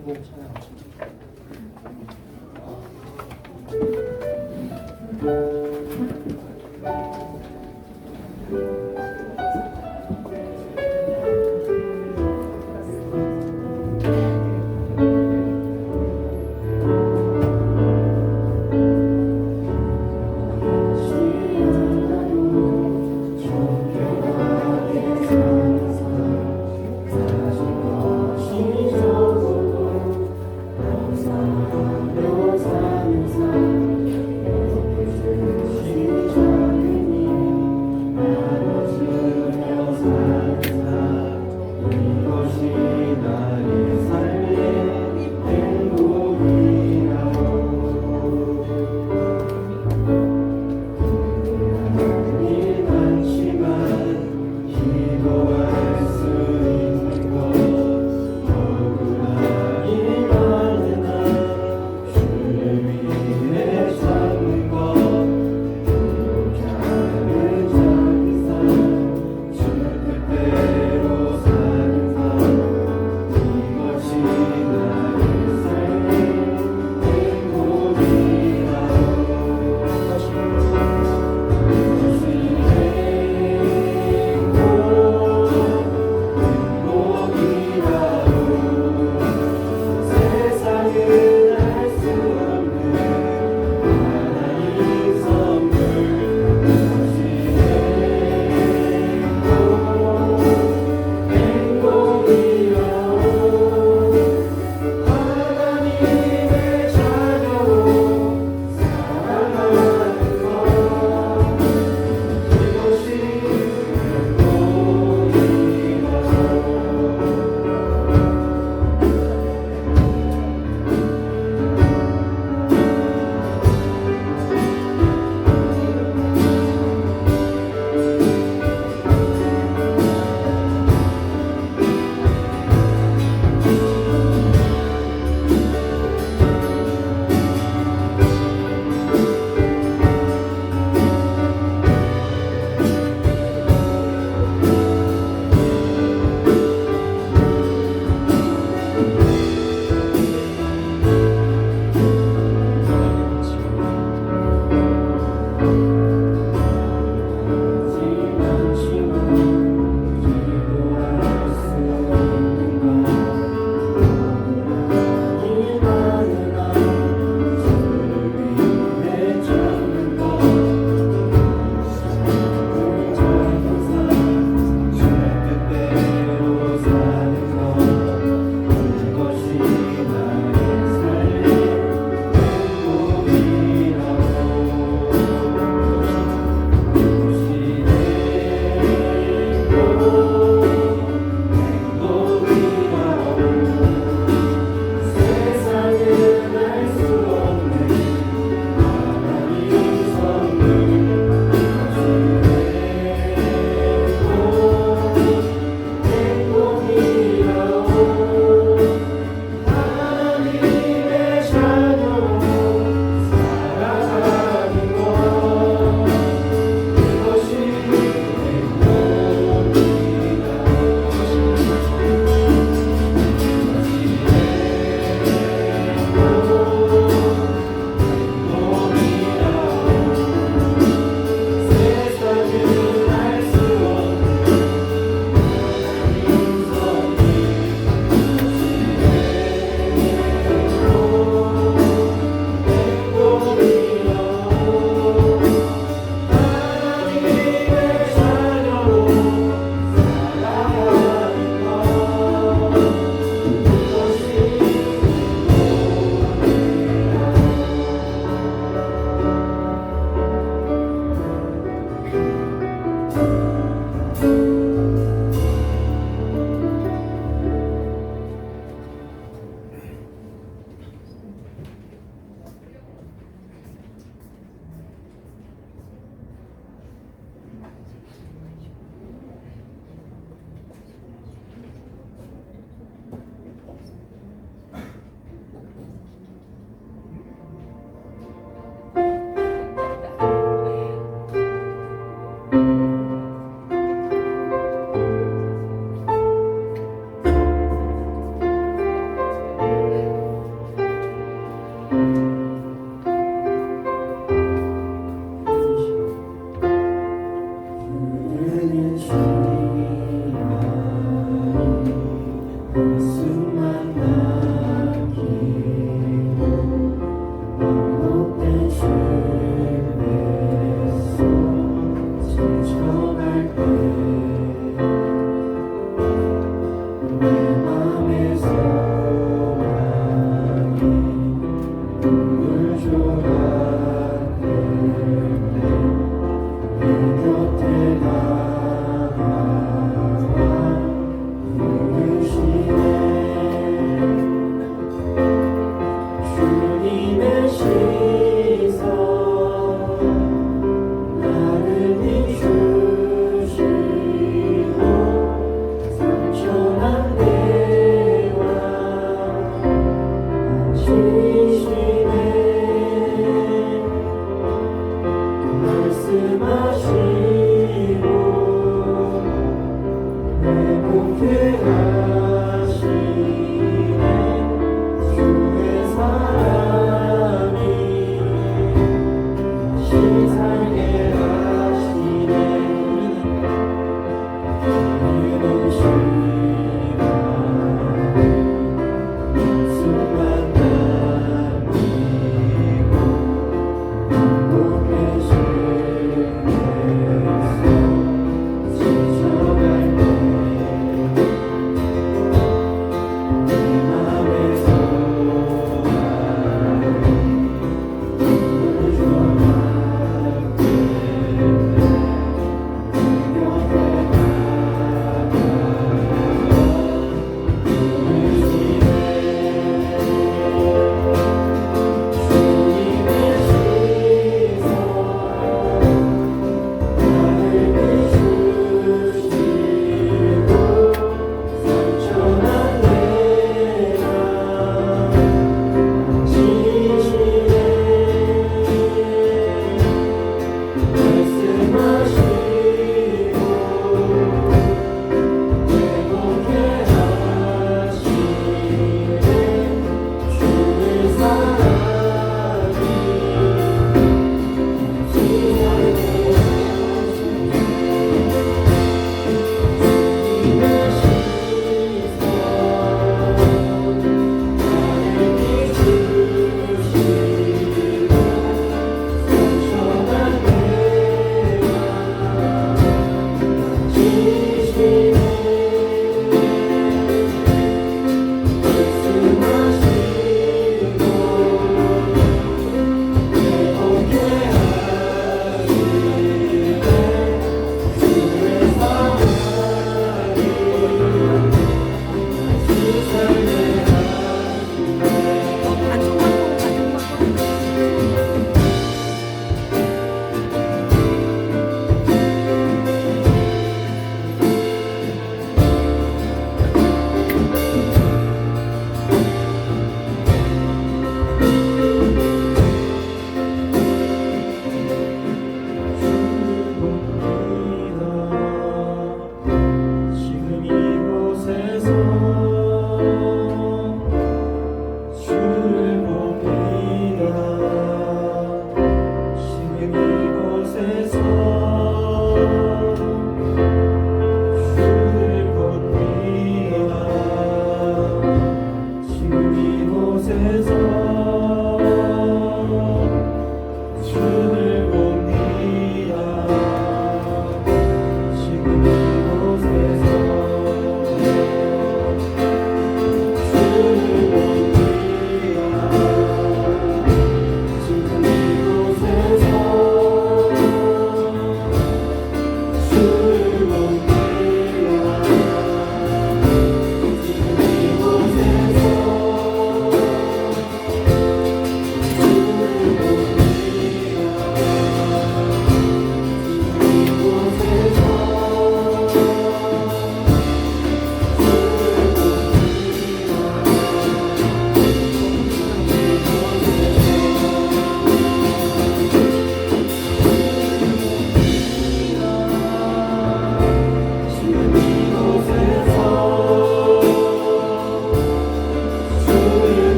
전곡 찬양. 주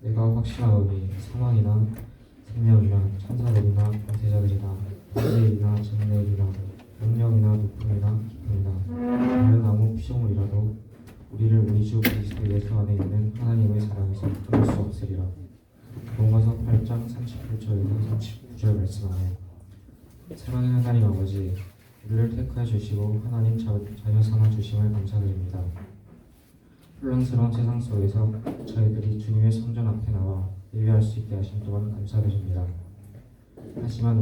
내가 확신하노니 사망이나 생명이나 천사들이나 권세자들이나 세일이나 전내일이나 능력이나 높음이나 깊음이나 다른 아무 피조물이라도 우리를 우리 주 그리스도 예수 안에 있는 하나님의 사랑에서 끊을 수 없으리라. 로마서 18장 38절에서 39절 말씀하네. 사랑하는 하나님 아버지, 우리를 택하여 주시고 하나님 자녀 삼아 주심을 감사드립니다. 혼란스러운 세상 속에서 저희들이 주님의 성전 앞에 나와 예배할 수 있게 하신 동안 감사드립니다. 하지만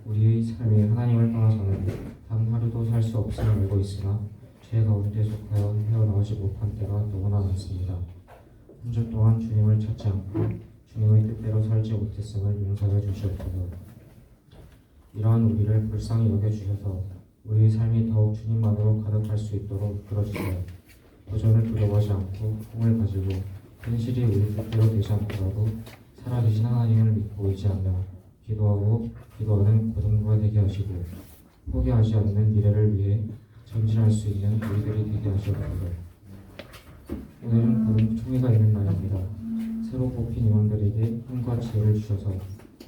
우리의 삶이 하나님을 떠나서는 단 하루도 살 수 없음을 알고 있으나 죄 가운데 속하여 헤어나오지 못한 때가 너무나 많습니다. 한 주 동안 주님을 찾지 않고 주님의 뜻대로 살지 못했음을 용서해 주시옵소서. 이러한 우리를 불쌍히 여겨주셔서 우리의 삶이 더욱 주님만으로 가득할 수 있도록 이끌어주세요. 도전을 두려워하지 않고 꿈을 가지고 현실이 우리 뜻대로 되지 않더라도 살아계신 하나님을 믿고 의지하며 기도하는 고등부가 되게 하시고 포기하지 않는 미래를 위해 전진할 수 있는 우리들이 되게 하시옵소서. 오늘은 고등 총회가 있는 날입니다. 새로 뽑힌 임원들에게 힘과 지혜를 주셔서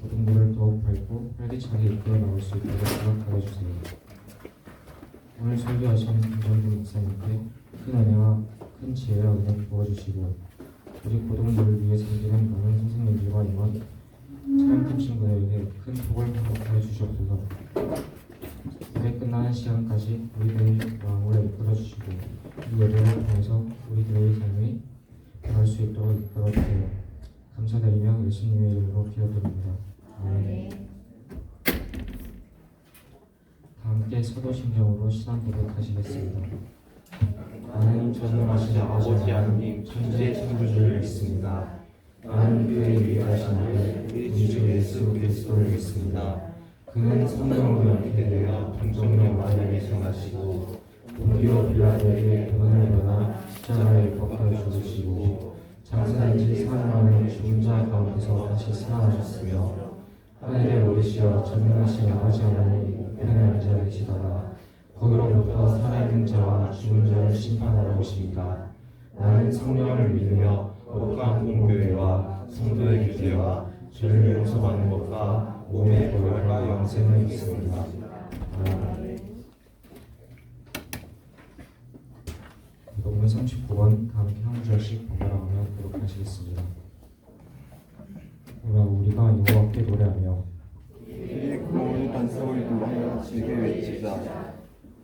고등부를 더욱 밝고 활기차게 이끌어 나올 수 있도록 허락하여 주세요. 오늘 설교하시는 김정준 목사님께 큰 은혜와 큰 지혜와 은혜 부어주시고 우리 고등부를 위해 섬기는 많은 선생님들과 임원, 차영팀 친구들에게 큰 복을 허락하여 주시옵소서. 예배 끝나는 시간까지 우리들의 마음을 이끌어 주시고 이 예배를 통해서 우리들의 삶이 변할 수 있도록 이끌어 주세요. 감사드리며 예수님의 이름으로 기도드립니다. 아멘. 다 함께 사도신경으로 신앙 고백하시겠습니다. 나는 전능하신 아버지 하나님 천지의 창조주를 믿습니다. 나는 그의 위대하신 아들 우리 주 예수 그리스도를 믿습니다. 그는 성령으로 영접되어 동정녀 마리아에 생하시고 본디오 빌라도에게 돈을 받아 십자가에 못 박혀 죽으시고 장사된 지 4일 만에 죽은 자 가운데서 다시 살아나셨으며 하늘에 오르시어 전능하신 아버지 하나님 우편에 앉아 계시다가 거기로부터 살아있는 자와 죽은 자를 심판하러 오십니다. 나는 성령을 믿으며 거룩한 공교회와 성도의 교제와 죄를 용서받는 것과 몸의 부활과 영생을 믿습니다. 아멘. 본문 39번 다 함께 한 구절씩 번갈아가며 기록하시겠습니다. 우리가 여호와께 노래하며 그의 구원의 반석을 두며 즐겨 외치자.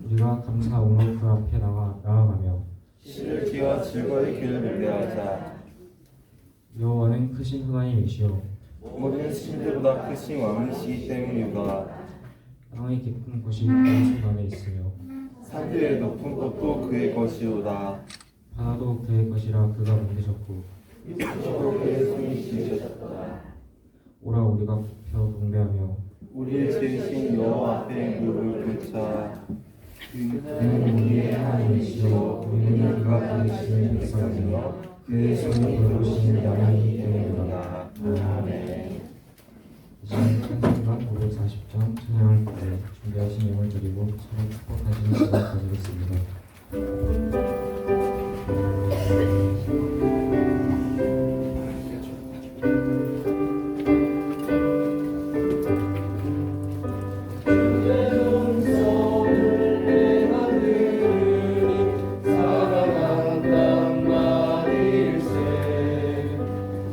우리가 감사 옹로 그 앞에 나아가며 시들기와 즐거이 그를 노래하자. 여호와는 크신 하나님이시요 모든 신들보다 크신 왕이시기 때문이다. 땅의 깊은 곳이 그의 손 안에 있으며 산들의 높은 곳도 그의 것이오다. 바다도 그의 것이라 그가 만드셨고 스스로 그의 손이 지으셨다. 오라 우리가 굽혀 경배하며 우리를 지으신 여호와 앞에 무릎을 꿇자. 그는 우리의 하나님이시요 우리는 그가 부르시는 백성이며 그의 손을 돌보시는 양이기 때문이다. 아멘. 이제는 찬송가 540장 찬양할 때 준비하신 예물 드리고 서로 축복하시는 시간 가지겠습니다.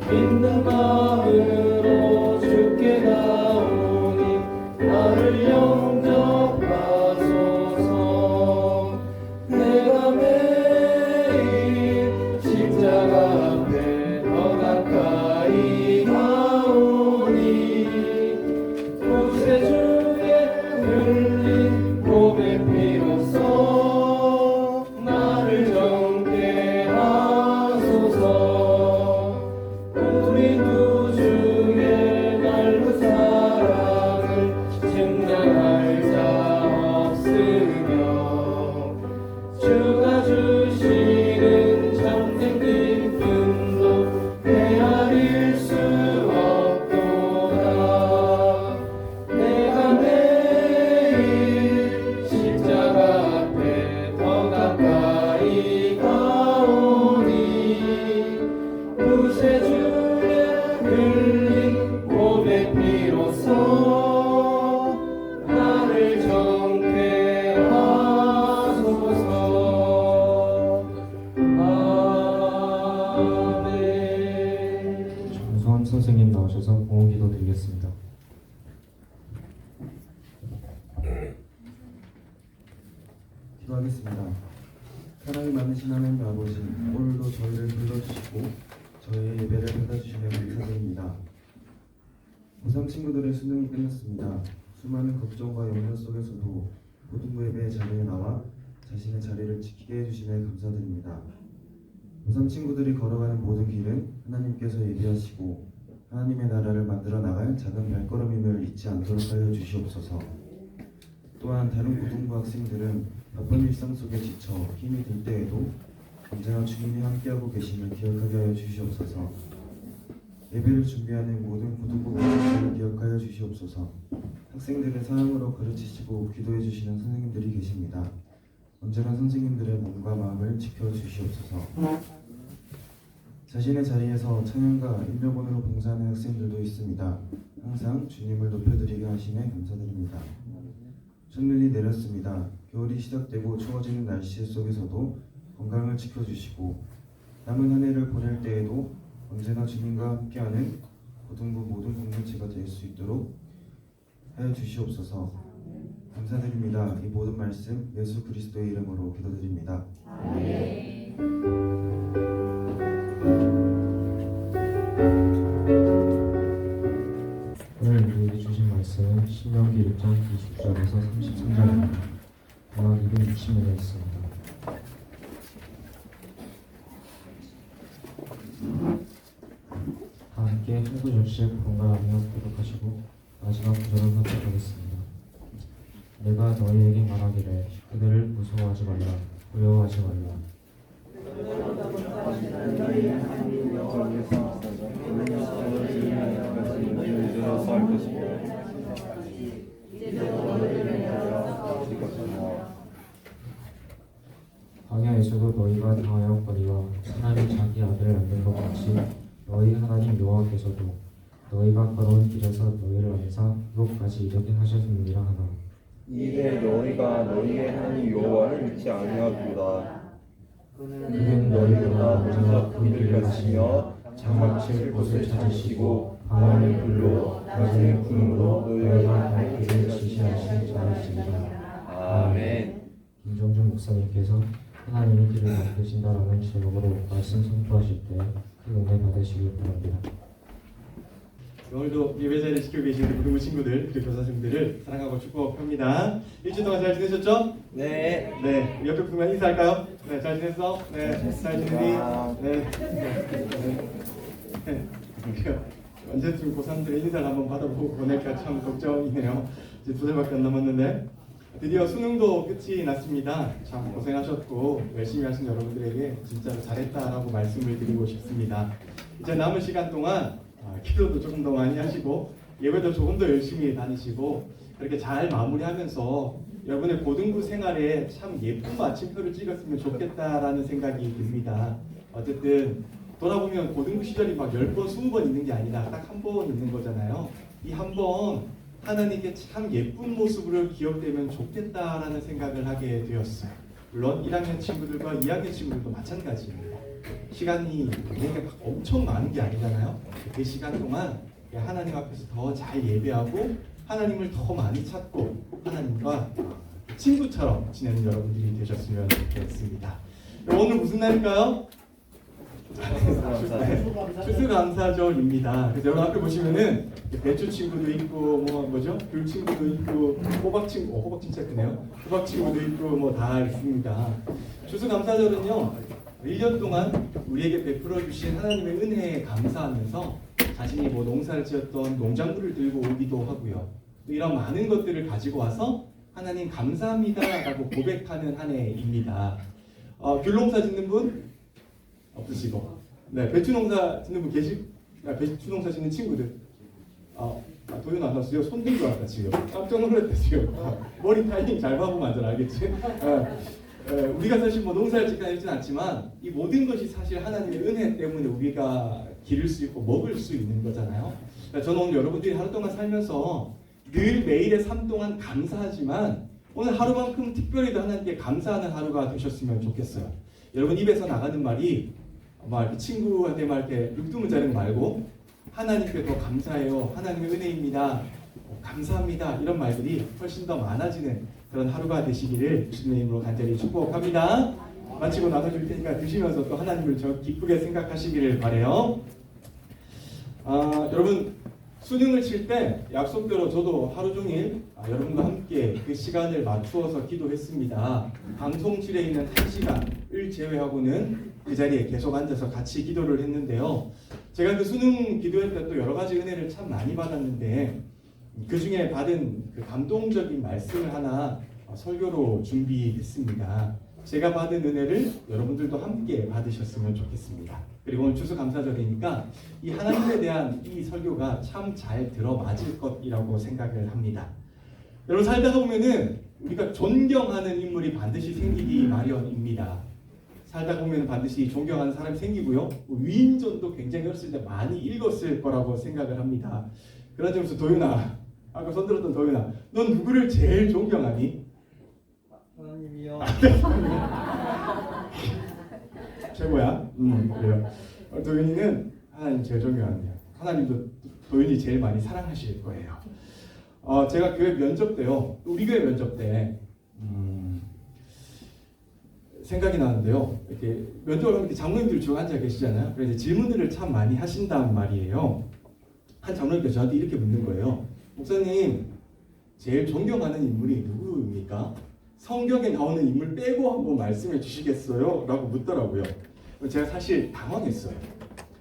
믿는 마음으로 주께 나오니 나를 영접하소서. 공헌기도 드리겠습니다. 기도하겠습니다. 사랑이 많으신 하나님 아버지, 오늘도 저희를 불러주시고 저희의 예배를 받아주시며 감사드립니다. 고3 친구들의 수능이 끝났습니다. 수많은 걱정과 염려 속에서도 고등부 예배 자리에 나와 자신의 자리를 지키게 해주시며 감사드립니다. 고3 친구들이 걸어가는 모든 길은 하나님께서 예비하시고 하나님의 나라를 만들어 나갈 작은 발걸음임을 잊지 않도록 하여 주시옵소서. 또한 다른 고등부 학생들은 바쁜 일상 속에 지쳐 힘이 들 때에도 언제나 주님이 함께하고 계심을 기억하게 하여 주시옵소서. 예배를 준비하는 모든 고등부 학생들을 기억하여 주시옵소서. 학생들을 사랑으로 가르치시고 기도해 주시는 선생님들이 계십니다. 언제나 선생님들의 몸과 마음을 지켜주시옵소서. 자신의 자리에서 찬양과 인력원으로 봉사하는 학생들도 있습니다. 항상 주님을 높여드리게 하심에 감사드립니다. 첫눈이 내렸습니다. 겨울이 시작되고 추워지는 날씨 속에서도 건강을 지켜주시고 남은 한 해를 보낼 때에도 언제나 주님과 함께하는 고등부 모든 공동체가 될 수 있도록 하여 주시옵소서. 감사드립니다. 이 모든 말씀 예수 그리스도의 이름으로 기도드립니다. 오늘 우리에게 주신 말씀은 신명기 1장 20절에서 33절입니다. 약 260년에 있습니다. 다 함께 한 구절씩 번갈아가며 기록하시고 마지막 구절을 선택하겠습니다. 내가 너희에게 말하기를 그들을 무서워하지 말라, 두려워하지 말라. 광야에서도 너희가 당하였거니와 하나님이 자기 아들을 남긴 것 같이 너희 하나님 여호와께서도 너희가 걸어온 길에서 너희를 안사 이곳까지 이르게 하셨느니라 하나. 이에 너희가 너희의 하나님 여호와를 믿지 아니하도다. 그는 너희보다 먼저 그 길을 가시며 장막칠 곳을 찾으시고 밤하늘 불로 낮에는 구름으로 너희가 갈 길을 지시하신 자이시니라. 아멘. 김정준 목사님께서 하나님이 길을 만드신다라는 제목으로 말씀 선포하실 때 그 은혜 받으시길 바랍니다. 오늘도 예배 자리를 지키고 계신 우리 고등부 친구들 그리고 교사님들을 사랑하고 축복합니다. 일주일 동안 잘 지내셨죠? 네. 네. 우리 옆에 분만 인사할까요? 네. 잘 지냈어? 네. 잘 지내니? 네. 네. 우리가 언제쯤 고3들의 인사를 한번 받아보고 보낼까 참 걱정이네요. 이제 2달밖에 안 남았는데 드디어 수능도 끝이 났습니다. 참 고생하셨고 열심히 하신 여러분들에게 진짜로 잘했다라고 말씀을 드리고 싶습니다. 이제 남은 시간 동안 기도도 조금 더 많이 하시고 예배도 조금 더 열심히 다니시고 그렇게 잘 마무리하면서 여러분의 고등부 생활에 참 예쁜 마침표를 찍었으면 좋겠다라는 생각이 듭니다. 어쨌든 돌아보면 고등부 시절이 막 10번, 20번 있는 게 아니라 딱 한 번 있는 거잖아요. 이 한 번 하나님께 참 예쁜 모습으로 기억되면 좋겠다라는 생각을 하게 되었어요. 물론 1학년 친구들과 2학년 친구들도 마찬가지입니다. 시간이 우리에게 막 엄청 많은 게 아니잖아요. 그 시간 동안 하나님 앞에서 더 잘 예배하고 하나님을 더 많이 찾고 하나님과 친구처럼 지내는 여러분들이 되셨으면 좋겠습니다. 오늘 무슨 날일까요? 추수감사절입니다. 그래서 여러분 앞에 보시면은 배추 친구도 있고 뭐죠? 귤 친구도 있고 호박 친구, 호박 진짜 크네요. 호박 친구도 있고 뭐 다 있습니다. 추수감사절은요 1년 동안 우리에게 베풀어 주신 하나님의 은혜에 감사하면서 자신이 뭐 농사를 지었던 농작물을 들고 오기도 하고요. 또 이런 많은 것들을 가지고 와서 하나님 감사합니다라고 고백하는 한 해입니다. 귤 농사 짓는 분 없으시고, 네 배추 농사 짓는 분 배추 농사 짓는 친구들, 도현 안 나왔어요. 손 든 줄 알았다 지금. 깜짝 놀랐다 지금. 머리 타이밍 잘 봐보면 완전 알겠지. 우리가 사실 뭐 농사를 짓거나 있지는 않지만 이 모든 것이 사실 하나님의 은혜 때문에 우리가 기를 수 있고 먹을 수 있는 거잖아요. 그러니까 저는 오늘 여러분들이 하루 동안 살면서 늘 매일의 삶 동안 감사하지만 오늘 하루만큼 특별히도 하나님께 감사하는 하루가 되셨으면 좋겠어요. 여러분 입에서 나가는 말이 막 이렇게 친구한테 막 이렇게 육두문자는 말고 하나님께 더 감사해요, 하나님의 은혜입니다, 감사합니다, 이런 말들이 훨씬 더 많아지는 그런 하루가 되시기를 주님의 이름으로 간절히 축복합니다. 마치고 나눠줄 테니까 드시면서 또 하나님을 저 기쁘게 생각하시기를 바라요. 여러분, 수능을 칠 때 약속대로 저도 하루 종일 여러분과 함께 그 시간을 맞추어서 기도했습니다. 방송실에 있는 1시간을 제외하고는 그 자리에 계속 앉아서 같이 기도를 했는데요. 제가 그 수능 기도할 때 또 여러 가지 은혜를 참 많이 받았는데 그 중에 받은 그 감동적인 말씀을 하나 설교로 준비했습니다. 제가 받은 은혜를 여러분들도 함께 받으셨으면 좋겠습니다. 그리고 오늘 추수감사절이니까 이 하나님에 대한 이 설교가 참 잘 들어맞을 것이라고 생각을 합니다. 여러분, 살다가 보면은 우리가 존경하는 인물이 반드시 생기기 마련입니다. 살다 보면 반드시 존경하는 사람이 생기고요. 위인전도 굉장히 어렸을 때 많이 읽었을 거라고 생각을 합니다. 그런 점에서 도윤아, 아까 손들었던 도윤아, 넌 누구를 제일 존경하니? 하나님이요. 최고야. 그래요. 도윤이는 하나님 제일 존경합니다. 하나님도 도윤이 제일 많이 사랑하실 거예요. 제가 교회 면접 때요, 우리 교회 면접 때 생각이 나는데요. 이렇게 면접을 하면 장로님들이 주로 앉아 계시잖아요. 그래서 질문들을 참 많이 하신단 말이에요. 한 장로님께서 저한테 이렇게 묻는 거예요. 목사님, 제일 존경하는 인물이 누구입니까? 성경에 나오는 인물 빼고 한번 말씀해 주시겠어요? 라고 묻더라고요. 제가 사실 당황했어요.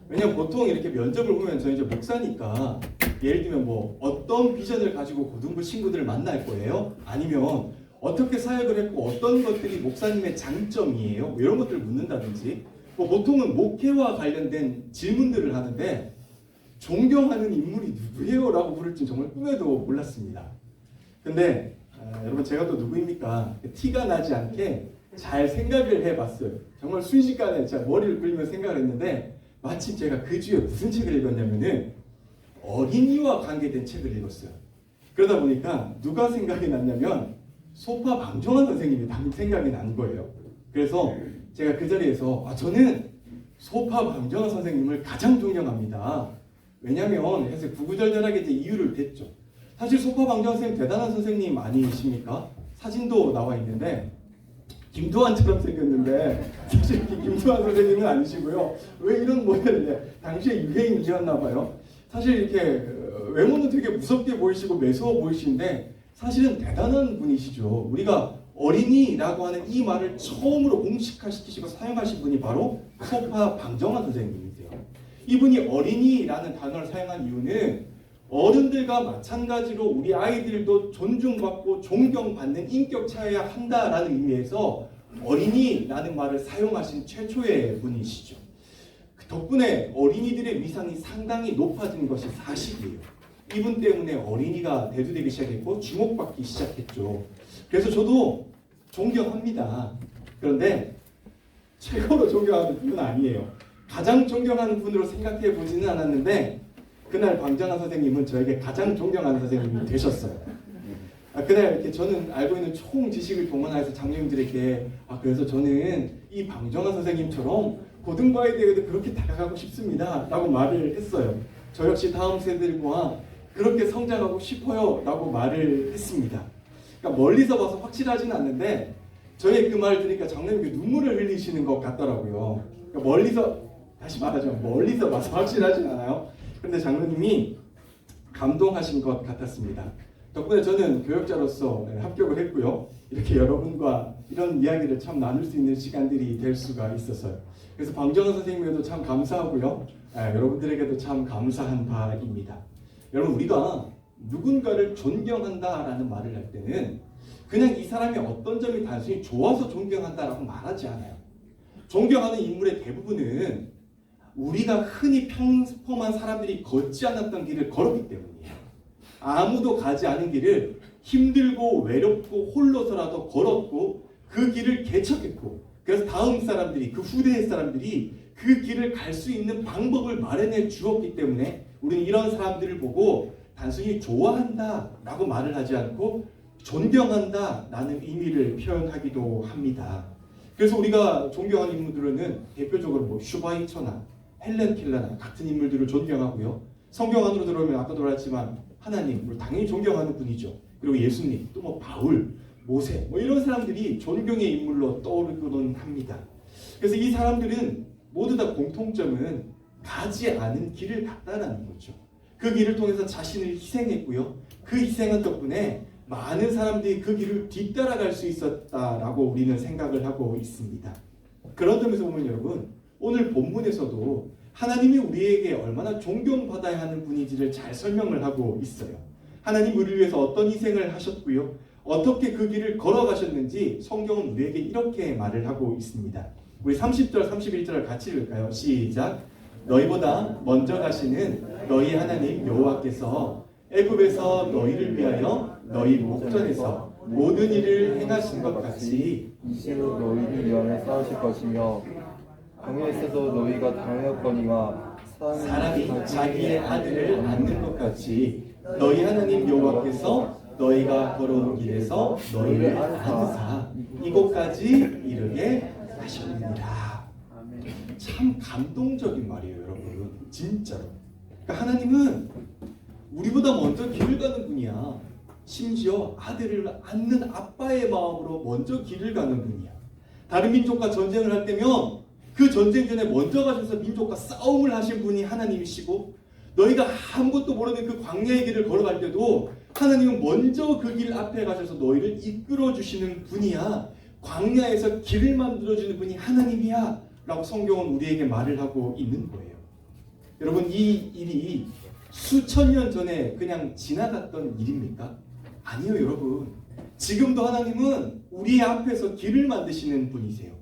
왜냐면 보통 이렇게 면접을 보면 저는 이제 목사니까 예를 들면 뭐 어떤 비전을 가지고 고등부 친구들을 만날 거예요? 아니면 어떻게 사역을 했고 어떤 것들이 목사님의 장점이에요? 뭐 이런 것들을 묻는다든지, 뭐 보통은 목회와 관련된 질문들을 하는데 존경하는 인물이 누구예요? 라고 물을 줄 정말 꿈에도 몰랐습니다. 근데 여러분, 제가 또 누구입니까? 티가 나지 않게 잘 생각을 해봤어요. 정말 순식간에 제가 머리를 굴리며 생각을 했는데 마침 제가 그 주에 무슨 책을 읽었냐면은 어린이와 관계된 책을 읽었어요. 그러다 보니까 누가 생각이 났냐면 소파 방정환 선생님이 생각이 난 거예요. 그래서 제가 그 자리에서 저는 소파 방정환 선생님을 가장 존경합니다. 왜냐면 해서 구구절절하게 이제 이유를 댔죠. 사실 소파 방정환 선생님 대단한 선생님 아니십니까? 사진도 나와 있는데 김두한처럼 생겼는데 사실 김두한 선생님은 아니시고요. 왜 이런 모델을 당시에 유행이었나 봐요. 사실 이렇게 외모는 되게 무섭게 보이시고 매서워 보이시는데 사실은 대단한 분이시죠. 우리가 어린이라고 하는 이 말을 처음으로 공식화시키시고 사용하신 분이 바로 소파 방정환 선생님이세요. 이분이 어린이라는 단어를 사용한 이유는 어른들과 마찬가지로 우리 아이들도 존중받고 존경받는 인격차여야 한다라는 의미에서 어린이라는 말을 사용하신 최초의 분이시죠. 그 덕분에 어린이들의 위상이 상당히 높아진 것이 사실이에요. 이분 때문에 어린이가 대두되기 시작했고 주목받기 시작했죠. 그래서 저도 존경합니다. 그런데 최고로 존경하는 분은 아니에요. 가장 존경하는 분으로 생각해 보지는 않았는데 그날 방정환 선생님은 저에게 가장 존경하는 선생님이 되셨어요. 그날 이렇게 저는 알고 있는 총 지식을 동원해서 장로님들에게 그래서 저는 이 방정환 선생님처럼 고등부 아이들에게도 그렇게 다가가고 싶습니다 라고 말을 했어요. 저 역시 다음 세대들과 그렇게 성장하고 싶어요 라고 말을 했습니다. 그러니까 멀리서 봐서 확실하지는 않는데 저의 그 말을 들으니까 장로님이 눈물을 흘리시는 것 같더라고요. 그러니까 멀리서, 다시 말하자면 멀리서 봐서 확실하진 않아요. 그런데 장로님이 감동하신 것 같았습니다. 덕분에 저는 교역자로서 합격을 했고요. 이렇게 여러분과 이런 이야기를 참 나눌 수 있는 시간들이 될 수가 있었어요. 그래서 방정환 선생님에도 참 감사하고요. 여러분들에게도 참 감사한 바입니다. 여러분, 우리가 누군가를 존경한다라는 말을 할 때는 그냥 이 사람의 어떤 점이 단순히 좋아서 존경한다라고 말하지 않아요. 존경하는 인물의 대부분은 우리가 흔히 평범한 사람들이 걷지 않았던 길을 걸었기 때문이에요. 아무도 가지 않은 길을 힘들고 외롭고 홀로서라도 걸었고 그 길을 개척했고, 그래서 다음 사람들이, 그 후대의 사람들이 그 길을 갈 수 있는 방법을 마련해 주었기 때문에 우리는 이런 사람들을 보고 단순히 좋아한다 라고 말을 하지 않고 존경한다 라는 의미를 표현하기도 합니다. 그래서 우리가 존경하는 인물들은 대표적으로 슈바이처나 헬렌 켈러나 같은 인물들을 존경하고요. 성경 안으로 들어오면 아까도 말했지만 하나님, 우리 당연히 존경하는 분이죠. 그리고 예수님, 또 뭐 바울, 모세, 뭐 이런 사람들이 존경의 인물로 떠오르곤 합니다. 그래서 이 사람들은 모두 다 공통점은 가지 않은 길을 갔다라는 거죠. 그 길을 통해서 자신을 희생했고요. 그 희생한 덕분에 많은 사람들이 그 길을 뒤따라갈 수 있었다라고 우리는 생각을 하고 있습니다. 그런 점에서 보면 여러분, 오늘 본문에서도 하나님이 우리에게 얼마나 존경받아야 하는 분인지를 잘 설명을 하고 있어요. 하나님 우리를 위해서 어떤 희생을 하셨고요. 어떻게 그 길을 걸어가셨는지 성경은 우리에게 이렇게 말을 하고 있습니다. 우리 30절, 31절을 같이 읽을까요? 시작! 너희보다 먼저 가시는 너희 하나님 여호와께서 애굽에서 너희를 위하여 너희 목전에서 모든 일을 행하신 것 같이 이시로 너희를 위하여 싸우실 것이며 광야에서도 너희가 당하였거니와 사람이 자기의 아들을 낳는 것 같이 너희 하나님 여호와께서 너희가 걸어온 길에서 너희를 안으사 이곳까지 이르게 하셨느니라. 참 감동적인 말이에요, 여러분. 진짜로. 그러니까 하나님은 우리보다 먼저 길을 가는 분이야. 심지어 아들을 안는 아빠의 마음으로 먼저 길을 가는 분이야. 다른 민족과 전쟁을 할 때면 그 전쟁 전에 먼저 가셔서 민족과 싸움을 하신 분이 하나님이시고, 너희가 아무것도 모르는 그 광야의 길을 걸어갈 때도 하나님은 먼저 그 길 앞에 가셔서 너희를 이끌어 주시는 분이야. 광야에서 길을 만들어 주는 분이 하나님이야 라고 성경은 우리에게 말을 하고 있는 거예요. 여러분, 이 일이 수천 년 전에 그냥 지나갔던 일입니까? 아니요, 여러분. 지금도 하나님은 우리 앞에서 길을 만드시는 분이세요.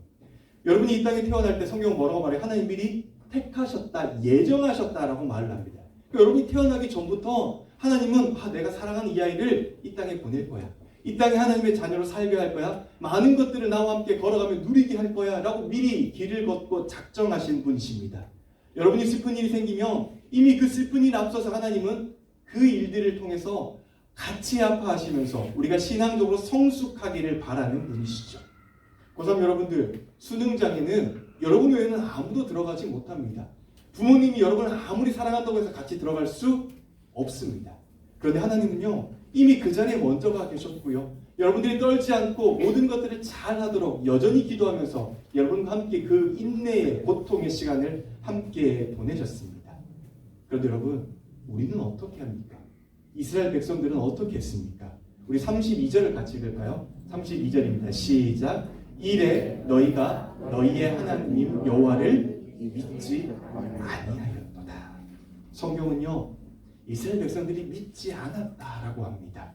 여러분이 이 땅에 태어날 때 성경은 뭐라고 말해요? 하나님 미리 택하셨다, 예정하셨다라고 말을 합니다. 그러니까 여러분이 태어나기 전부터 하나님은 내가 사랑하는 이 아이를 이 땅에 보낼 거야. 이 땅에 하나님의 자녀로 살게 할 거야. 많은 것들을 나와 함께 걸어가며 누리게 할 거야 라고 미리 길을 걷고 작정하신 분이십니다. 여러분이 슬픈 일이 생기면 이미 그 슬픈 일 앞서서 하나님은 그 일들을 통해서 같이 아파하시면서 우리가 신앙적으로 성숙하기를 바라는 분이시죠. 고3 여러분들, 수능장에는 여러분 외에는 아무도 들어가지 못합니다. 부모님이 여러분을 아무리 사랑한다고 해서 같이 들어갈 수 없습니다. 그런데 하나님은요, 이미 그 자리에 먼저 가 계셨고요. 여러분들이 떨지 않고 모든 것들을 잘 하도록 여전히 기도하면서 여러분과 함께 그 인내의 고통의 시간을 함께 보내셨습니다. 그런데 여러분, 우리는 어떻게 합니까? 이스라엘 백성들은 어떻게 했습니까? 우리 32절을 같이 읽을까요? 32절입니다. 시작! 이래 너희가 너희의 하나님 여호와를 믿지 아니하였도다. 성경은요, 이스라엘 백성들이 믿지 않았다라고 합니다.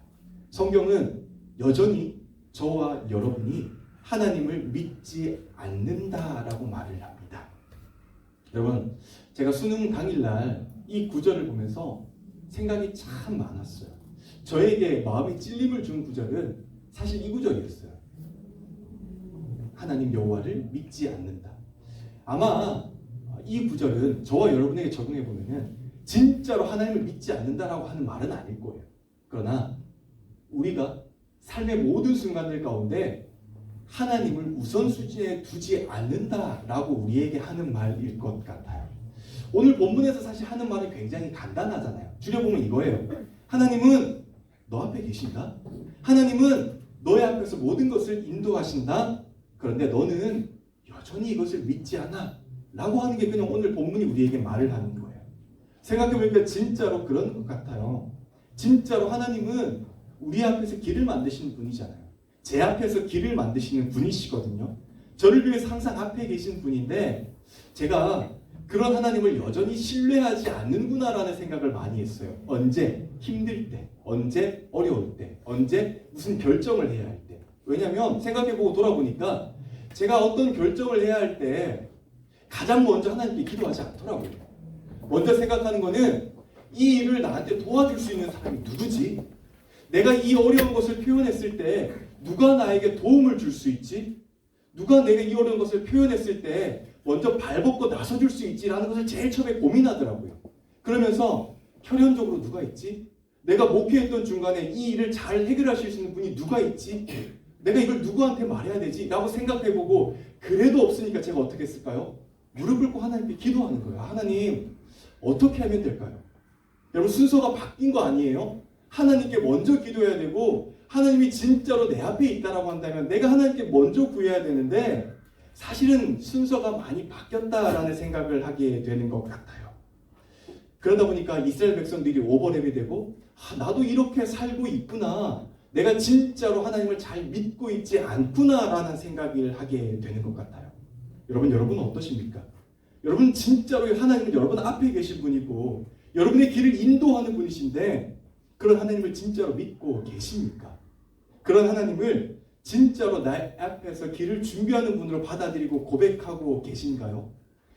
성경은 여전히 저와 여러분이 하나님을 믿지 않는다라고 말을 합니다. 여러분, 제가 수능 당일날 이 구절을 보면서 생각이 참 많았어요. 저에게 마음에 찔림을 준 구절은 사실 이 구절이었어요. 하나님 여호와를 믿지 않는다. 아마 이 구절은 저와 여러분에게 적용해 보면은 진짜로 하나님을 믿지 않는다라고 하는 말은 아닐 거예요. 그러나 우리가 삶의 모든 순간들 가운데 하나님을 우선순위에 두지 않는다라고 우리에게 하는 말일 것 같아요. 오늘 본문에서 사실 하는 말이 굉장히 간단하잖아요. 줄여보면 이거예요. 하나님은 너 앞에 계신다. 하나님은 너의 앞에서 모든 것을 인도하신다. 그런데 너는 여전히 이것을 믿지 않아 라고 하는 게 그냥 오늘 본문이 우리에게 말을 하는 거예요. 생각해보니까 진짜로 그런 것 같아요. 진짜로 하나님은 우리 앞에서 길을 만드시는 분이잖아요. 제 앞에서 길을 만드시는 분이시거든요. 저를 위해서 항상 앞에 계신 분인데 제가 그런 하나님을 여전히 신뢰하지 않는구나라는 생각을 많이 했어요. 언제 힘들 때, 언제 어려울 때, 언제 무슨 결정을 해야 할 때. 왜냐하면 생각해보고 돌아보니까 제가 어떤 결정을 해야 할 때 가장 먼저 하나님께 기도하지 않더라고요. 먼저 생각하는 거는 이 일을 나한테 도와줄 수 있는 사람이 누구지? 내가 이 어려운 것을 표현했을 때 누가 나에게 도움을 줄 수 있지? 누가 내가 이 어려운 것을 표현했을 때 먼저 발벗고 나서줄 수 있지라는 것을 제일 처음에 고민하더라고요. 그러면서 혈연적으로 누가 있지? 내가 목회했던 중간에 이 일을 잘 해결하실 수 있는 분이 누가 있지? 내가 이걸 누구한테 말해야 되지? 라고 생각해보고 그래도 없으니까 제가 어떻게 했을까요? 무릎 꿇고 하나님께 기도하는 거예요. 하나님, 어떻게 하면 될까요? 여러분 순서가 바뀐 거 아니에요? 하나님께 먼저 기도해야 되고 하나님이 진짜로 내 앞에 있다라고 한다면 내가 하나님께 먼저 구해야 되는데 사실은 순서가 많이 바뀌었다라는 생각을 하게 되는 것 같아요. 그러다 보니까 이스라엘 백성들이 오버랩이 되고 나도 이렇게 살고 있구나. 내가 진짜로 하나님을 잘 믿고 있지 않구나라는 생각을 하게 되는 것 같아요. 여러분은 어떠십니까? 여러분 진짜로 하나님은 여러분 앞에 계신 분이고 여러분의 길을 인도하는 분이신데 그런 하나님을 진짜로 믿고 계십니까? 그런 하나님을 진짜로 나 앞에서 길을 준비하는 분으로 받아들이고 고백하고 계신가요?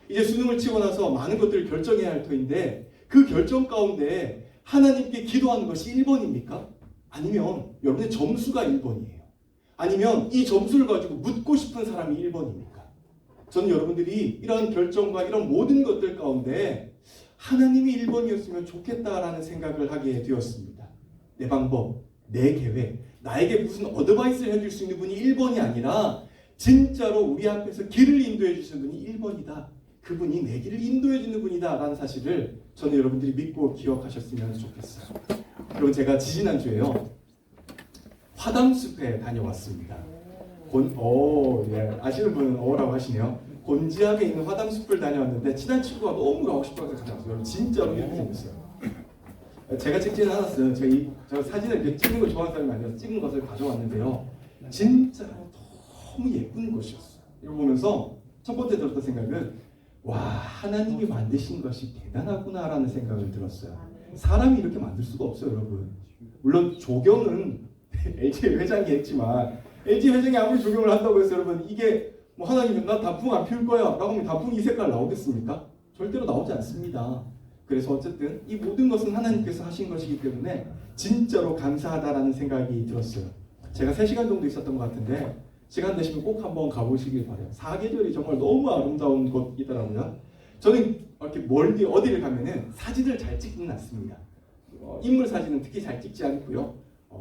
이제 수능을 치고 나서 많은 것들을 결정해야 할 터인데 그 결정 가운데 하나님께 기도하는 것이 1번입니까? 아니면 여러분의 점수가 1번이에요. 아니면 이 점수를 가지고 묻고 싶은 사람이 1번입니까? 저는 여러분들이 이런 결정과 이런 모든 것들 가운데 하나님이 1번이었으면 좋겠다라는 생각을 하게 되었습니다. 내 방법, 내 계획, 나에게 무슨 어드바이스를 해줄 수 있는 분이 1번이 아니라 진짜로 우리 앞에서 길을 인도해 주시는 분이 1번이다. 그분이 내 길을 인도해 주는 분이다 라는 사실을 저는 여러분들이 믿고 기억하셨으면 좋겠어요. 여러분 제가 지지난주에요 화담숲에 다녀왔습니다. 아시는 분은 라고 하시네요. 곤지암에 있는 화담숲을 다녀왔는데 친한 친구가 너무 가고 싶어서 가져왔어요. 여러분 진짜로 이렇게 생겼어요. 제가 찍지는 않았어요. 저 사진을 이렇게 찍는 걸 좋아하는 사람이 아니라서 찍은 것을 가져왔는데요. 진짜로 너무 예쁜 곳이었어요. 이거 보면서 첫 번째 들었던 생각은 와 하나님이 만드신 것이 대단하구나라는 생각을 들었어요. 사람이 이렇게 만들 수가 없어요, 여러분. 물론 조경은 LG 회장이 했지만 LG 회장이 아무리 조경을 한다고 해서 여러분 이게 뭐 하나님은 나 단풍 안 피울 거야 라고 하면 단풍이 이 색깔 나오겠습니까? 절대로 나오지 않습니다. 그래서 어쨌든 이 모든 것은 하나님께서 하신 것이기 때문에 진짜로 감사하다라는 생각이 들었어요. 제가 3시간 정도 있었던 것 같은데 시간 되시면 꼭 한번 가보시길 바라요. 사계절이 정말 너무 아름다운 곳이더라고요. 저는 이렇게 멀리 어디를 가면은 사진을 잘 찍지는 않습니다. 인물 사진은 특히 잘 찍지 않고요.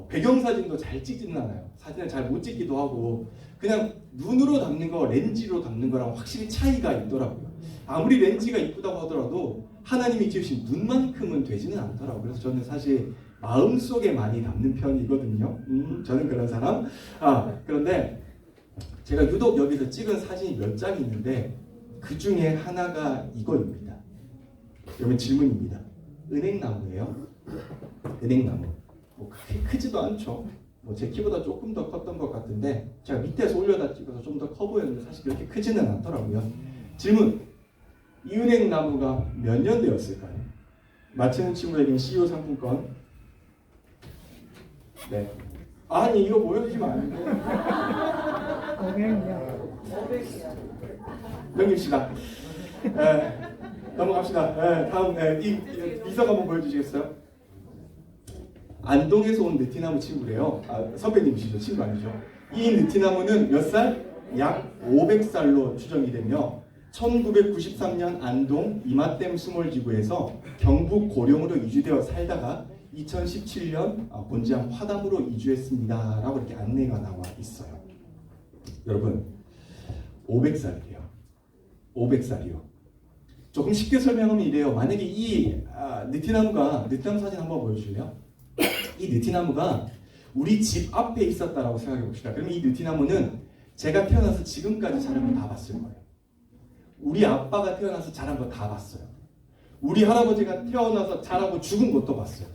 배경 사진도 잘 찍지는 않아요. 사진을 잘 못 찍기도 하고 그냥 눈으로 담는 거, 렌즈로 담는 거랑 확실히 차이가 있더라고요. 아무리 렌즈가 이쁘다고 하더라도 하나님이 지으신 눈만큼은 되지는 않더라고요. 그래서 저는 사실 마음속에 많이 담는 편이거든요. 저는 그런 사람. 그런데 제가 유독 여기서 찍은 사진이 몇 장이 있는데 그 중에 하나가 이거입니다. 여러분 질문입니다. 은행나무예요. 은행나무. 뭐 크게 크지도 않죠. 뭐 제 키보다 조금 더 컸던 것 같은데 제가 밑에서 올려다 찍어서 좀 더 커 보였는데 사실 그렇게 크지는 않더라고요. 질문. 이 은행나무가 몇 년 되었을까요? 맞히는 친구에게는 CEO 상품권. 네. 아니 이거 보여주시면 안 돼요. 500이요. 넘깁시다. 넘어갑시다. 다음 이석 한번 보여주시겠어요? 안동에서 온 느티나무 친구래요. 선배님이시죠? 친구 아니죠? 이 느티나무는 몇 살? 약 500살로 추정이 되며 1993년 안동 이마댐 수몰지구에서 경북 고령으로 이주되어 살다가 2017년 곤지암 화담으로 이주했습니다 라고 이렇게 안내가 나와 있어요. 여러분 500살이에요. 500살이요. 조금 쉽게 설명하면 이래요. 만약에 이 느티나무 사진 한번 보여주실래요? 이 느티나무가 우리 집 앞에 있었다라고 생각해 봅시다. 그러면 이 느티나무는 제가 태어나서 지금까지 자란 거 다 봤을 거예요. 우리 아빠가 태어나서 자란 거 다 봤어요. 우리 할아버지가 태어나서 자라고 죽은 것도 봤어요.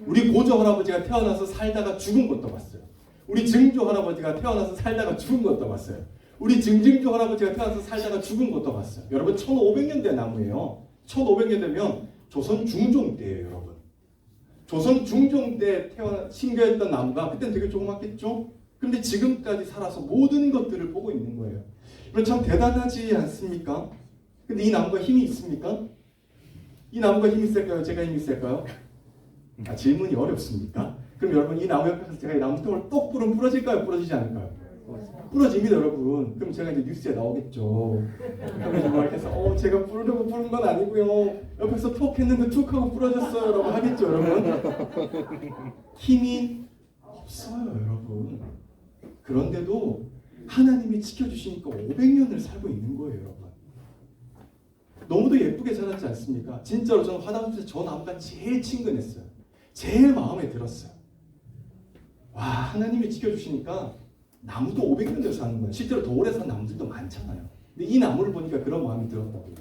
우리 고조 할아버지가 태어나서 살다가 죽은 것도 봤어요. 우리 증조 할아버지가 태어나서 살다가 죽은 것도 봤어요. 우리 증증조 할아버지가 태어나서 살다가 죽은 것도 봤어요. 여러분 1500년대 나무예요. 1500년대면 조선 중종 때예요, 여러분. 조선 중종 때 심겨했던 나무가 그때는 되게 조그맣겠죠? 그런데 지금까지 살아서 모든 것들을 보고 있는 거예요. 이건 참 대단하지 않습니까? 근데 이 나무가 힘이 있습니까? 이 나무가 힘이 있을까요? 제가 힘이 있을까요? 질문이 어렵습니까? 그럼 여러분 이 나무 옆에서 제가 이 나무통을 똑 부르면 부러질까요? 부러지지 않을까요? 부러집니다, 여러분. 그럼 제가 이제 뉴스에 나오겠죠. 그러면 이렇게 제가 부르려고 부른 건 아니고요. 옆에서 톡 했는데 툭 하고 부러졌어요. 라고 하겠죠, 여러분. 힘이 없어요, 여러분. 그런데도 하나님이 지켜주시니까 500년을 살고 있는 거예요, 여러분. 너무도 예쁘게 자랐지 않습니까? 진짜로 저는 화담숲에서 저 나무가 제일 친근했어요. 제일 마음에 들었어요. 와, 하나님이 지켜주시니까 나무도 500년을 사는 거예요. 실제로 더 오래 산 나무들도 많잖아요. 근데 이 나무를 보니까 그런 마음이 들었다고요.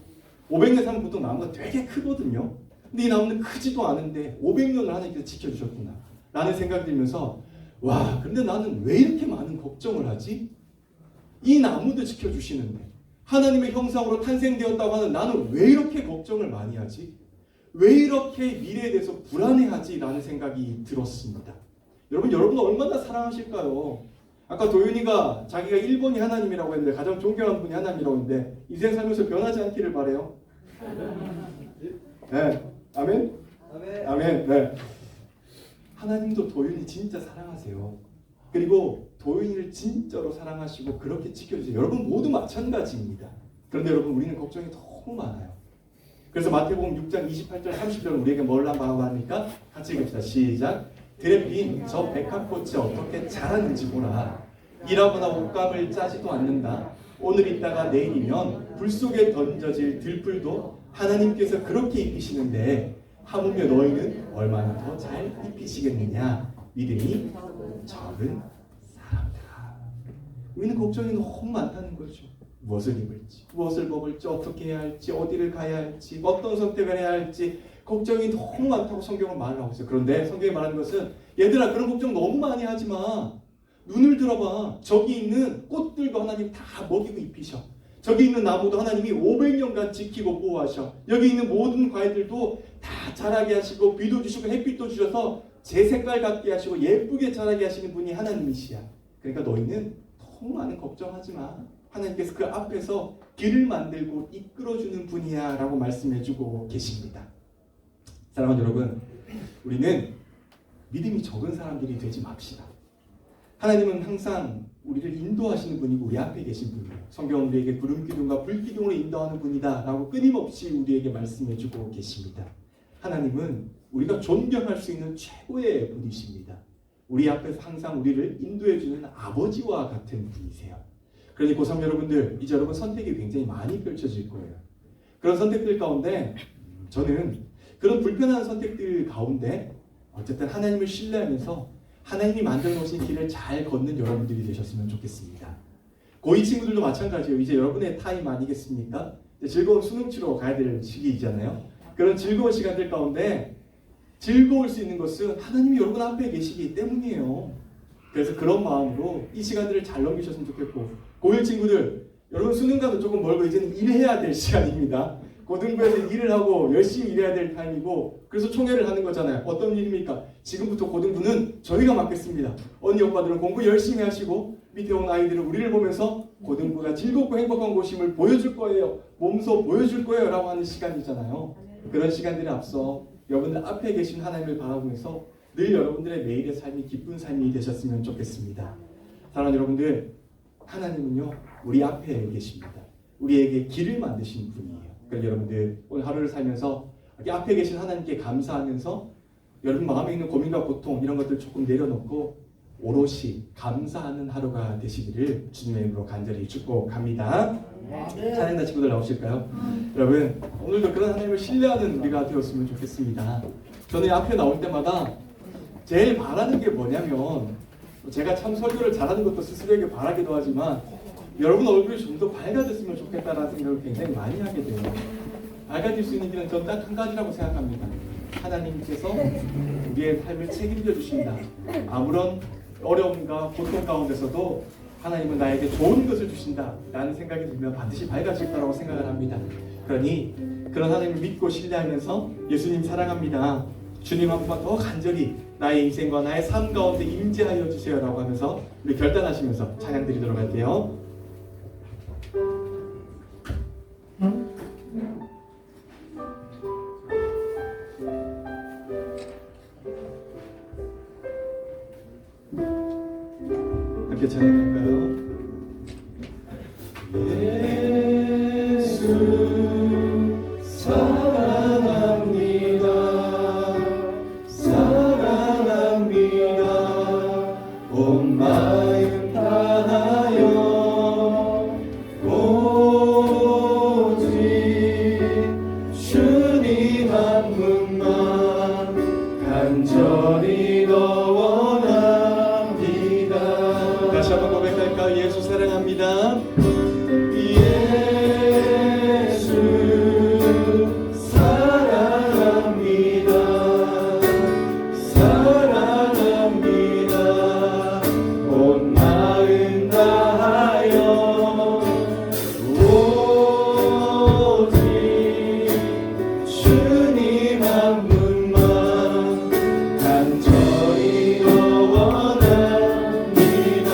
500년 사면 보통 나무가 되게 크거든요. 근데 이 나무는 크지도 않은데 500년을 하나님께서 지켜주셨구나 라는 생각이 들면서, 와, 근데 나는 왜 이렇게 많은 걱정을 하지? 이 나무도 지켜주시는데 하나님의 형상으로 탄생되었다고 하는 나는 왜 이렇게 걱정을 많이 하지? 왜 이렇게 미래에 대해서 불안해하지? 라는 생각이 들었습니다. 여러분 얼마나 사랑하실까요? 아까 도윤이가 자기가 1번이 하나님이라고 했는데, 가장 존경하는 분이 하나님이라고 했는데, 인생 살면서 변하지 않기를 바라요. 네, 아멘? 아멘. 네. 하나님도 도윤이 진짜 사랑하세요. 그리고 도윤이를 진짜로 사랑하시고 그렇게 지켜주세요. 여러분 모두 마찬가지입니다. 그런데 여러분, 우리는 걱정이 너무 많아요. 그래서 마태복음 6장 28절 30절 우리에게 뭘 말합니까? 같이 읽읍시다. 시작. 들에 핀 저 백합꽃이 어떻게 자랐는지 보라. 일하거나 옷감을 짜지도 않는다. 오늘 있다가 내일이면 불 속에 던져질 들풀도 하나님께서 그렇게 입히시는데 하물며 너희는 얼마나 더 잘 입히시겠느냐. 믿음이 적은 사람들아. 우리는 걱정이 너무 많다는 거죠. 무엇을 입을지, 무엇을 먹을지, 어떻게 해야 할지, 어디를 가야 할지, 어떤 선택을 해야 할지 걱정이 너무 많다고 성경은 말을 하고 있어요. 그런데 성경이 말하는 것은, 얘들아 그런 걱정 너무 많이 하지 마. 눈을 들어봐. 저기 있는 꽃들도 하나님 다 먹이고 입히셔. 저기 있는 나무도 하나님이 500년간 지키고 보호하셔. 여기 있는 모든 과일들도 다 자라게 하시고 비도 주시고 햇빛도 주셔서 제 색깔 같게 하시고 예쁘게 자라게 하시는 분이 하나님이시야. 그러니까 너희는 너무 많은 걱정하지 마. 하나님께서 그 앞에서 길을 만들고 이끌어주는 분이야 라고 말씀해주고 계십니다. 사랑하는 여러분, 우리는 믿음이 적은 사람들이 되지 맙시다. 하나님은 항상 우리를 인도하시는 분이고 우리 앞에 계신 분이에요. 성경은 우리에게 구름기둥과 불기둥으로 인도하는 분이다 라고 끊임없이 우리에게 말씀해주고 계십니다. 하나님은 우리가 존경할 수 있는 최고의 분이십니다. 우리 앞에서 항상 우리를 인도해주는 아버지와 같은 분이세요. 그러니 고3 여러분들, 이제 여러분 선택이 굉장히 많이 펼쳐질 거예요. 그런 선택들 가운데 저는 그런 불편한 선택들 가운데 어쨌든 하나님을 신뢰하면서 하나님이 만들어 놓으신 길을 잘 걷는 여러분들이 되셨으면 좋겠습니다. 고2 친구들도 마찬가지예요. 이제 여러분의 타임 아니겠습니까? 이제 즐거운 수능 치러 가야 될 시기이잖아요. 그런 즐거운 시간들 가운데 즐거울 수 있는 것은 하나님이 여러분 앞에 계시기 때문이에요. 그래서 그런 마음으로 이 시간들을 잘 넘기셨으면 좋겠고, 고1 친구들, 여러분 수능과도 조금 멀고 이제는 일해야 될 시간입니다. 고등부에서 일을 하고 열심히 일해야 될 타임이고, 그래서 총회를 하는 거잖아요. 어떤 일입니까? 지금부터 고등부는 저희가 맡겠습니다. 언니 오빠들은 공부 열심히 하시고 밑에 온 아이들은 우리를 보면서 고등부가 즐겁고 행복한 곳임을 보여줄 거예요. 몸소 보여줄 거예요 라고 하는 시간이잖아요. 그런 시간들에 앞서 여러분들 앞에 계신 하나님을 바라보면서 늘 여러분들의 매일의 삶이 기쁜 삶이 되셨으면 좋겠습니다. 사랑하는 여러분들, 하나님은요 우리 앞에 계십니다. 우리에게 길을 만드신 분이에요. 그래서 여러분들 오늘 하루를 살면서 앞에 계신 하나님께 감사하면서 여러분 마음에 있는 고민과 고통 이런 것들 조금 내려놓고 오롯이 감사하는 하루가 되시기를 주님의 이름으로 간절히 축복합니다. 찬양단 친구들 나오실까요? 여러분 오늘도 그런 하나님을 신뢰하는 우리가 되었으면 좋겠습니다. 저는 앞에 나올 때마다 제일 바라는 게 뭐냐면, 제가 참 설교를 잘하는 것도 스스로에게 바라기도 하지만 여러분 얼굴이 좀 더 밝아졌으면 좋겠다라는 생각을 굉장히 많이 하게 돼요. 밝아질 수 있는 길은 전 딱 한 가지라고 생각합니다. 하나님께서 우리의 삶을 책임져 주신다. 아무런 어려움과 고통 가운데서도 하나님은 나에게 좋은 것을 주신다 라는 생각이 들면 반드시 밝아질 거라고 생각을 합니다. 그러니 그런 하나님을 믿고 신뢰하면서 예수님 사랑합니다, 주님 한 번 더 간절히 나의 인생과 나의 삶 가운데 임재하여 주세요 라고 하면서 우리 결단하시면서 찬양 드리도록 할게요. 함께 찬양할까요? 예수 사랑합니다. 사랑합니다. 온 마음 다하여 오직 더 원합니다. 다시 한번 고백할까? 예수 사랑합니다. 예수 사랑합니다. 사랑합니다. 온 마음 다하여 오직 주님 한 분만 간절히 더 원합니다.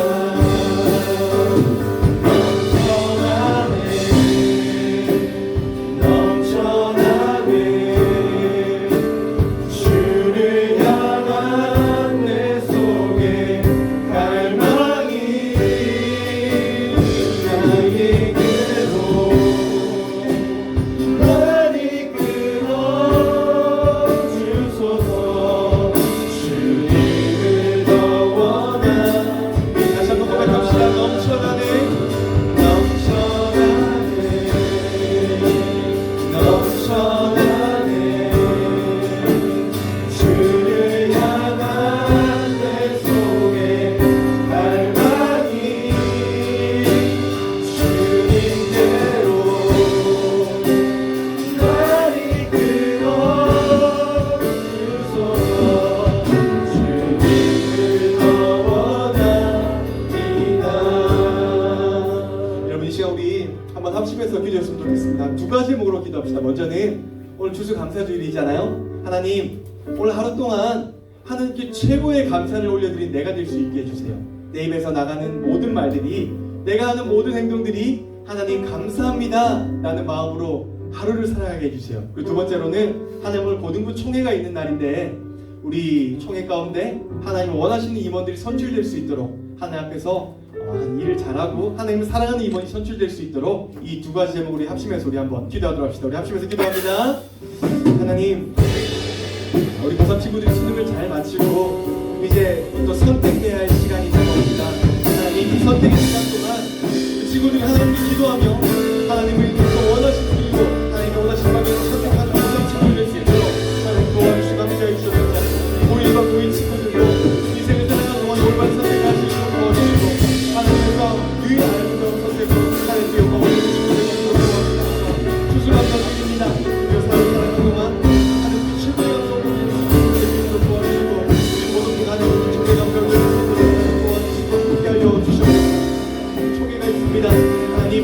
넘쳐나네 주를 향한 내 속에 갈망이 나에게로 많이 끌어주소서. 주님을 더 원합니다. 다시 한번 고백합시다. 넘쳐나네 주를 향한 내 속에 갈망이 주님께로 나를 끌어주소서. 주님을 더 원합니다. 여러분 이 시간 우리 한번 합심해서 기도했으면 좋겠습니다. 두 가지 목으로 기도합시다. 먼저는 오늘 추수감사주일이잖아요. 하나님 오늘 하루 동안 하나님께 최고의 감사를 올려드린 내가 될 수 있게 해주세요. 내 입에서 나가는 모든 말들이, 내가 하는 모든 행동들이 하나님 감사합니다 라는 마음으로 하루를 살아가게 해주세요. 그리고 두 번째로는 하나님 오늘 고등부 총회가 있는 날인데 우리 총회 가운데 하나님 원하시는 임원들이 선출될 수 있도록 하나님 앞에서 일을 잘하고 하나님을 사랑하는 임원이 선출될 수 있도록 이 두 가지 제목 우리 합심해서 우리 한번 기도하도록 합시다. 우리 합심해서 기도합니다. 하나님 우리 고3 친구들이 수능을 잘 마치고 이제 또 선택해야 할 시간이 다가옵니다. 하나님 이 선택의 시간 동안 우리 친구들이 하나님께 기도하며 하나님을 또 원하시는 길로 하나님이 원하시는 방향으로 선택하는 고3 친구들 될 수 있도록 하나님 도와주시고 함께해 주셔서 고1과 고2 친구들도 인생을 살아가는 동안 올바른 선택할 수 있도록 도와주시고 하나님께서 늘 아름다운 선택으로 하나님께 영광 올려주시고 추수감사드립니다. 그래서 살아가는 동안 하나님께 최고의 감사를 올려주시고 도와주시고 모든 하나님 최고의 감사를 도와주시고 함께하여 주시옵소서. 총회가 있습니다. 하나님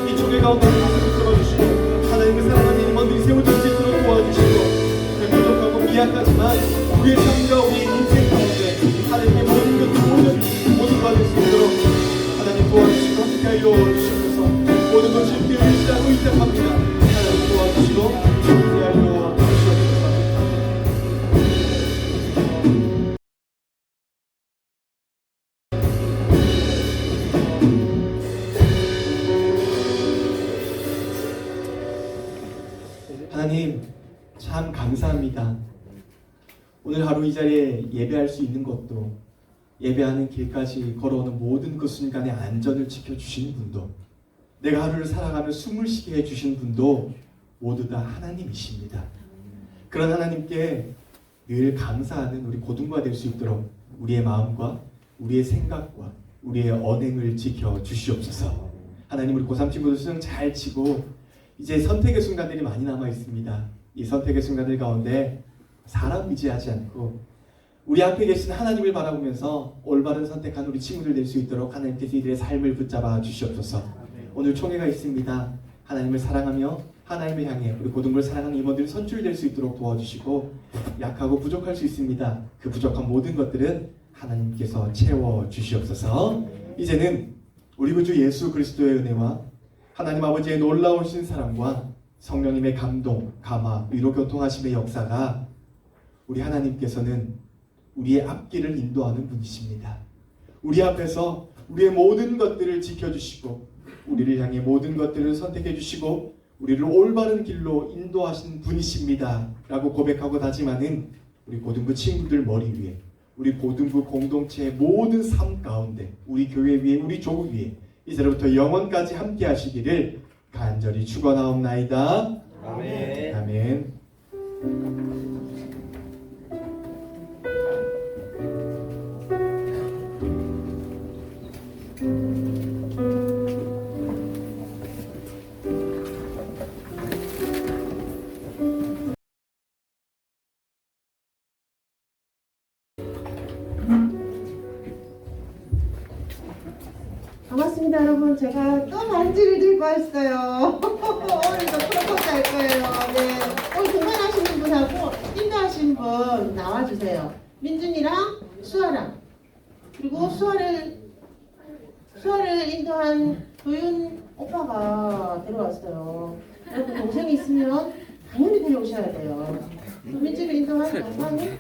이 총회 가운데 말씀을 들어주시고 하나님을 사랑하는 임원들이 세워질 수 있도록 도와주시고 부족하고 미약하지만 우리의 삶과 우리의 인생 가운데 하나님의 모든 것을 모든 받을 수 있도록 하나님 도와주시고 함께하여 주시옵소서. 모든 것이 의지하고 의탁합니다. 하나님 도와주시고 함께하여 주시옵소서. 하나님 참 감사합니다. 오늘 하루 이 자리에 예배할 수 있는 것도, 예배하는 길까지 걸어오는 모든 그 순간의 안전을 지켜주시는 분도, 내가 하루를 살아가며 숨을 쉬게 해주신 분도 모두 다 하나님이십니다. 그런 하나님께 늘 감사하는 우리 고등부가 될 수 있도록 우리의 마음과 우리의 생각과 우리의 언행을 지켜주시옵소서. 하나님 우리 고3 친구들 수능 잘 치고 이제 선택의 순간들이 많이 남아 있습니다. 이 선택의 순간들 가운데 사람 의지하지 않고 우리 앞에 계신 하나님을 바라보면서 올바른 선택한 우리 친구들 될 수 있도록 하나님께서 이들의 삶을 붙잡아 주시옵소서. 오늘 총회가 있습니다. 하나님을 사랑하며 하나님을 향해 우리 고등부를 사랑하는 임원들이 선출될 수 있도록 도와주시고, 약하고 부족할 수 있습니다. 그 부족한 모든 것들은 하나님께서 채워 주시옵소서. 이제는 우리 구주 예수 그리스도의 은혜와 하나님 아버지의 놀라우신 사랑과 성령님의 감동, 감화, 위로 교통하심의 역사가 우리 하나님께서는 우리의 앞길을 인도하는 분이십니다. 우리 앞에서 우리의 모든 것들을 지켜주시고 우리를 향해 모든 것들을 선택해 주시고 우리를 올바른 길로 인도하신 분이십니다 라고 고백하고 다짐하는 우리 고등부 친구들 머리 위에, 우리 고등부 공동체의 모든 삶 가운데, 우리 교회 위에, 우리 조국 위에 이제부터 영원까지 함께 하시기를 간절히 축원하옵나이다. 아멘. 아멘. 반갑습니다, 여러분. 제가 또 반지를 들고 왔어요. 오늘도 프로포즈 할 거예요. 네. 오늘 동반하시는 분하고 인도하신 분 나와주세요. 민준이랑 수아랑. 그리고 수아를 인도한 도윤 오빠가 데려왔어요. 여러분 동생이 있으면 당연히 데려오셔야 돼요. 민준이 인도한 동생이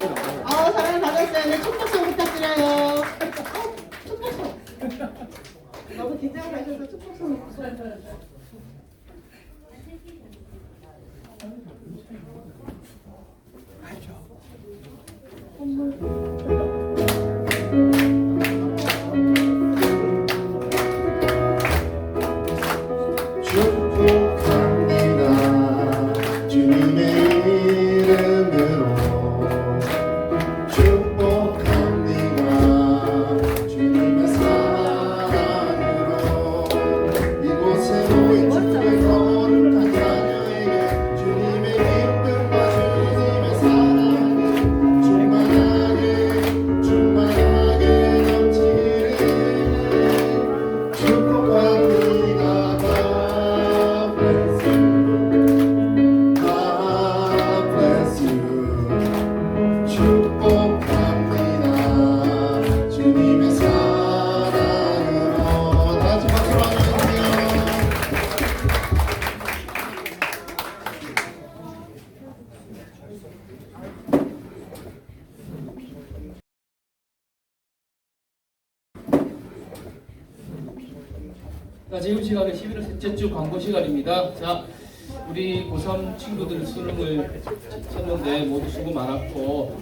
사랑을 받았어요. 네, 축복성 부탁드려요. 축복성. 너무 긴장을 하셔서 축복성 부탁드려요. 축복합니다. 주님의 이름으로 축복합니다. 주님의 사랑으로 이곳에 모인 주의 거룩한 자녀에게 주님의 기쁨과 주님의 사랑이 충만하게 넘치기를 축복합니다. God bless you. 축복합니다. 주님의 사랑으로 다시 박수로 안녕하세요. 자, 지금 시간은 11월 셋째 주 광고 시간입니다. 자, 우리 고3 친구들 수능을 쳤는데 모두 수고 많았고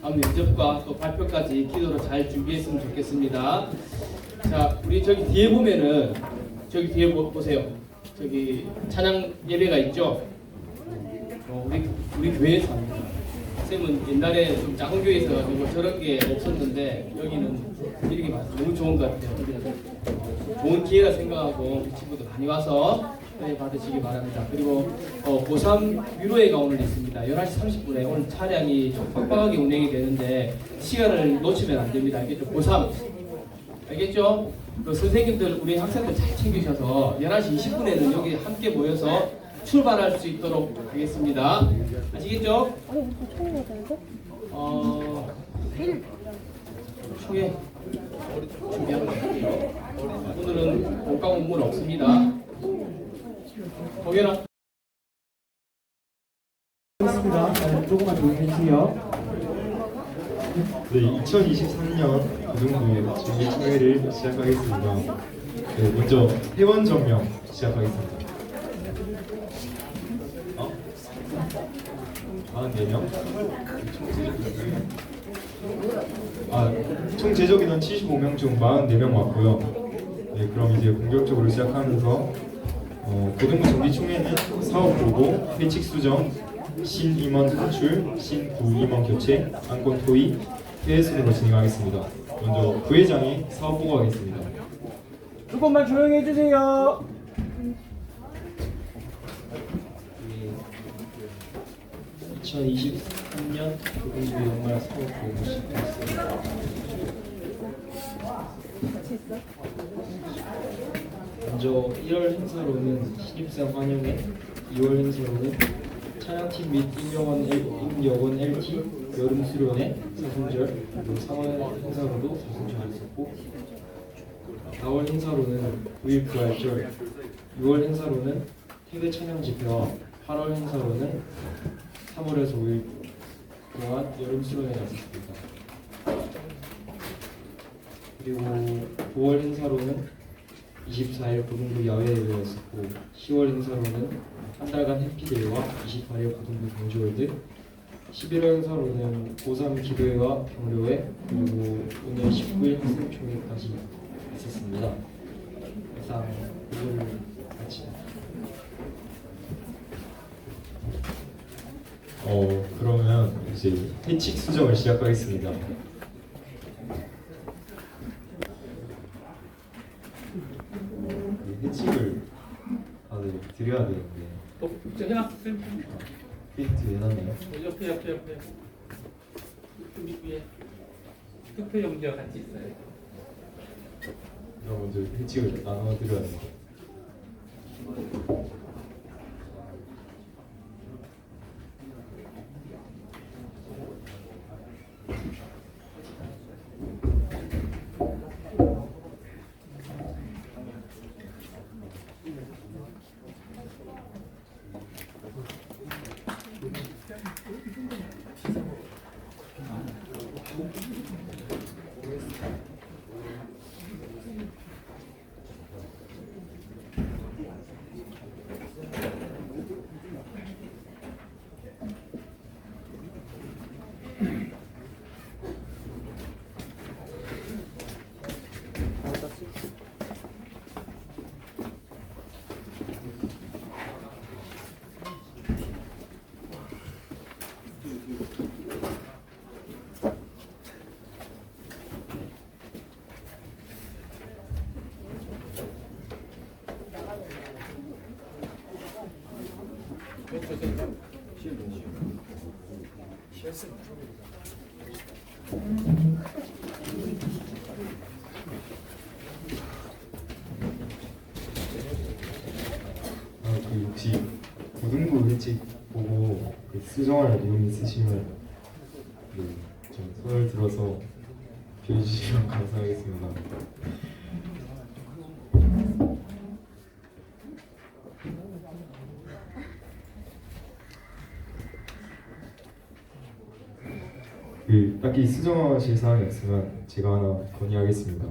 다음 면접과 또 발표까지 기도로 잘 준비했으면 좋겠습니다. 자, 우리 저기 뒤에 보면은 저기 뒤에 보세요. 저기 찬양 예배가 있죠. 우리 교회에서 합니다. 쌤은 옛날에 좀 작은 교회에서 가지고 저런 게 없었는데 여기는 이렇게 너무 좋은 것 같아요. 좋은 기회라 생각하고 우리 친구들 많이 와서 은혜 받으시기 바랍니다. 그리고 고3 유로회가 오늘 있습니다. 11시 30분에 오늘 차량이 좀 빡빡하게 운행이 되는데 시간을 놓치면 안 됩니다. 알겠죠? 고3 알겠죠? 그 선생님들 우리 학생들 잘 챙기셔서 11시 20분에는 여기 함께 모여서 출발할 수 있도록 하겠습니다. 아시겠죠? 총회 준비하고 갈게요. 오늘은 공과 공문 없습니다. 동현아. 조금만 조용히 해주세요. 네, 2023년 고등부의 정기총회를 시작하겠습니다. 네, 먼저 회원 점령 시작하겠습니다. 44명? 총 제적 인원 75명 중 44명 왔고요. 네, 그럼 이제 본격적으로 시작하면서 고등부 정기총회는 사업 보고, 회칙 수정, 신임원 선출, 신부임원 교체, 안건 토의, 회의 순으로 진행하겠습니다. 먼저 부회장이 사업 보고하겠습니다. 조금만 조용히 해주세요. 2023년 고등부 연말 사업 보고 시작했습니다. 먼저 1월 행사로는 신입생 환영회, 2월 행사로는 찬양팀 및 임여원 LT 여름 수련회 사순절, 그리고 3월 행사로도 사순절 있었고, 4월 행사로는 9일 부활절, 6월 행사로는 태계 찬양 집회와 8월 행사로는 3월에서 5일 동안 여름 수련회가 있었습니다. 그리고 9월 행사로는 24일 고등부 야외대회였었고, 10월 행사로는 한 달간 해피데이와 28일 고등부 경주월드, 11월 행사로는 고3 기도회와 병료회, 그리고 오늘 19일 학생총회까지 있었습니다. 이상 오늘 같이 그러면 이제 회칙 수정을 시작하겠습니다. 회칙을 다들 드려야 되는데 저 해놨어. 페인트 해놨네요. 옆에. 밑 위에 투표 용지와 같이 있어요. 그럼 먼저 회칙을 나눠드려야 됩니다. 그 혹시 고등부 회칙 보고 그 수정할 내용 있으시면 좀 손을 들어서 비워주시면 감사하겠습니다. 딱히 수정하실 사항이 없으면 제가 하나 건의하겠습니다.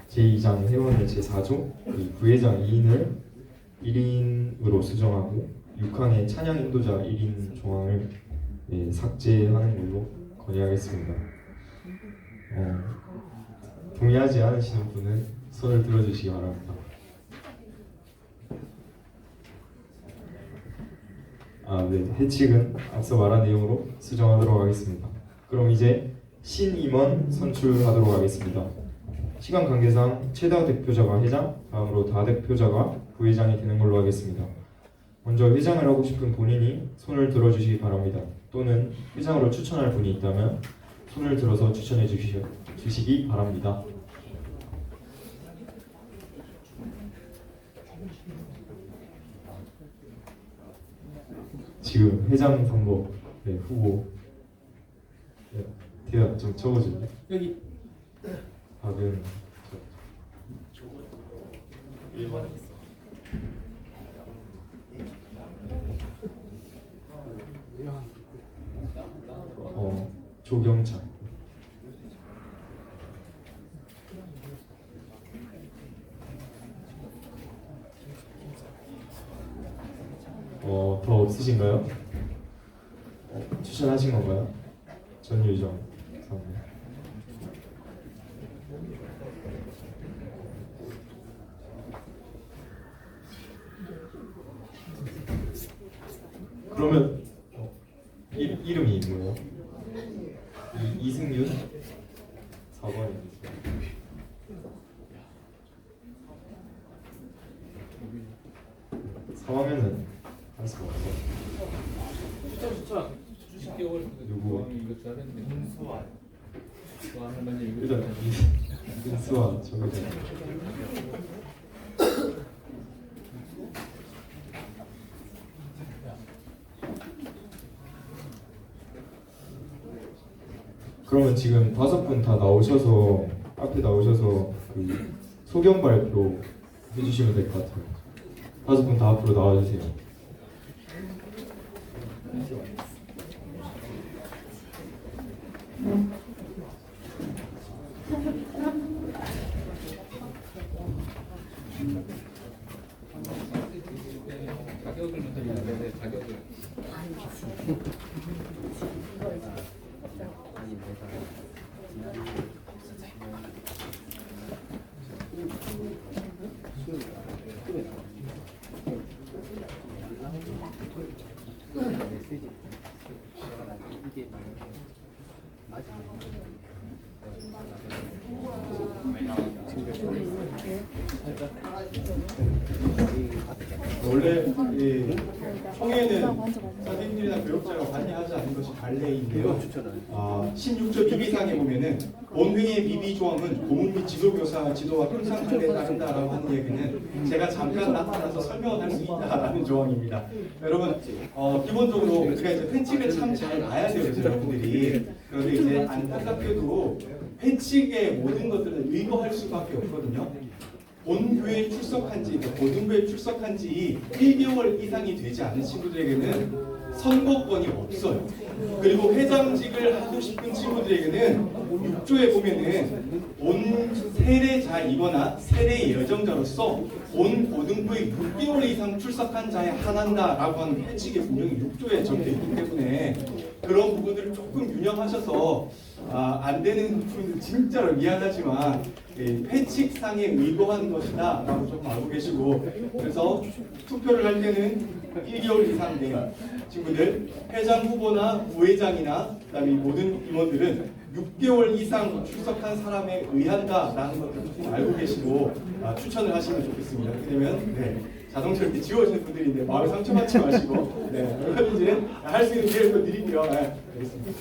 제2장 회원의 제4조 부회장 2인을 1인으로 수정하고 6항의 찬양 인도자 1인 조항을 삭제하는 걸로 건의하겠습니다. 동의하지 않으시는 분은 손을 들어주시기 바랍니다. 네, 해칙은 앞서 말한 내용으로 수정하도록 하겠습니다. 그럼 이제 신임원 선출하도록 하겠습니다. 시간 관계상 최다 대표자가 회장, 다음으로 다대표자가 부회장이 되는 걸로 하겠습니다. 먼저 회장을 하고 싶은 본인이 손을 들어주시기 바랍니다. 또는 회장으로 추천할 분이 있다면 손을 들어서 추천해 주시기 바랍니다. 지금 회장 선거 후보 대답 좀 적어줄래? 여기 박은 1번 조경찬. 더 없으신가요? 추천하신 건가요? 전유정 선배. 그러면 이름이 뭐예요? 이승윤 4번입니다. 상황에는 할 수가 없어요. 추천 주식개월 누구? 이거 잘했는데 문수환 할머니 이거 일단 이승수와 정의정. 그러면 지금 5분 다 나오셔서 앞에 나오셔서 소견 발표 해주시면 될 것 같아요. 5분 다 앞으로 나와주세요. 가격을 먼저 얘기하는데 가격을 원래 이 총회는 선생님들이 교사님이나 교육자가 관리하지 않는 것이 관례인데요. 16조 미비상에 보면은 본회의의 미비 조항은 고문 및 지도교사 지도와 통상 관례에 따른다라고 하는 얘기는 제가 잠깐 나타나서 설명을 할 수 있다라는 조항입니다. 여러분 기본적으로 우리가 이제 회칙을 참 잘 봐야 돼요, 여러분들이. 그런데 이제 안타깝게도 회칙의 모든 것들은 의거할 수밖에 없거든요. 본교에 출석한 지, 고등부에 출석한 지 1개월 이상이 되지 않은 친구들에게는 선거권이 없어요. 그리고 회장직을 하고 싶은 친구들에게는 6조에 보면은 본 세례자이거나 세례 예정자로서 본 고등부에 6개월 이상 출석한 자에 한한다라고 하는 회칙이 분명히 6조에 적혀 있기 때문에 그런 부분들을 조금 유념하셔서 안 되는 분들 진짜로 미안하지만 회칙상에 의거한 것이다 라고 조금 알고 계시고, 그래서 투표를 할 때는 1개월 이상 된 친구들, 회장 후보나 부회장이나 그다음에 모든 임원들은 6개월 이상 출석한 사람에 의한다라는 것을 조금 알고 계시고 추천을 하시면 좋겠습니다. 왜냐면 자동차로 이렇게 지워지는 분들인데 마음에 상처받지 마시고 이제 할 수 있는 기회를 또 드릴게요. 알겠습니다.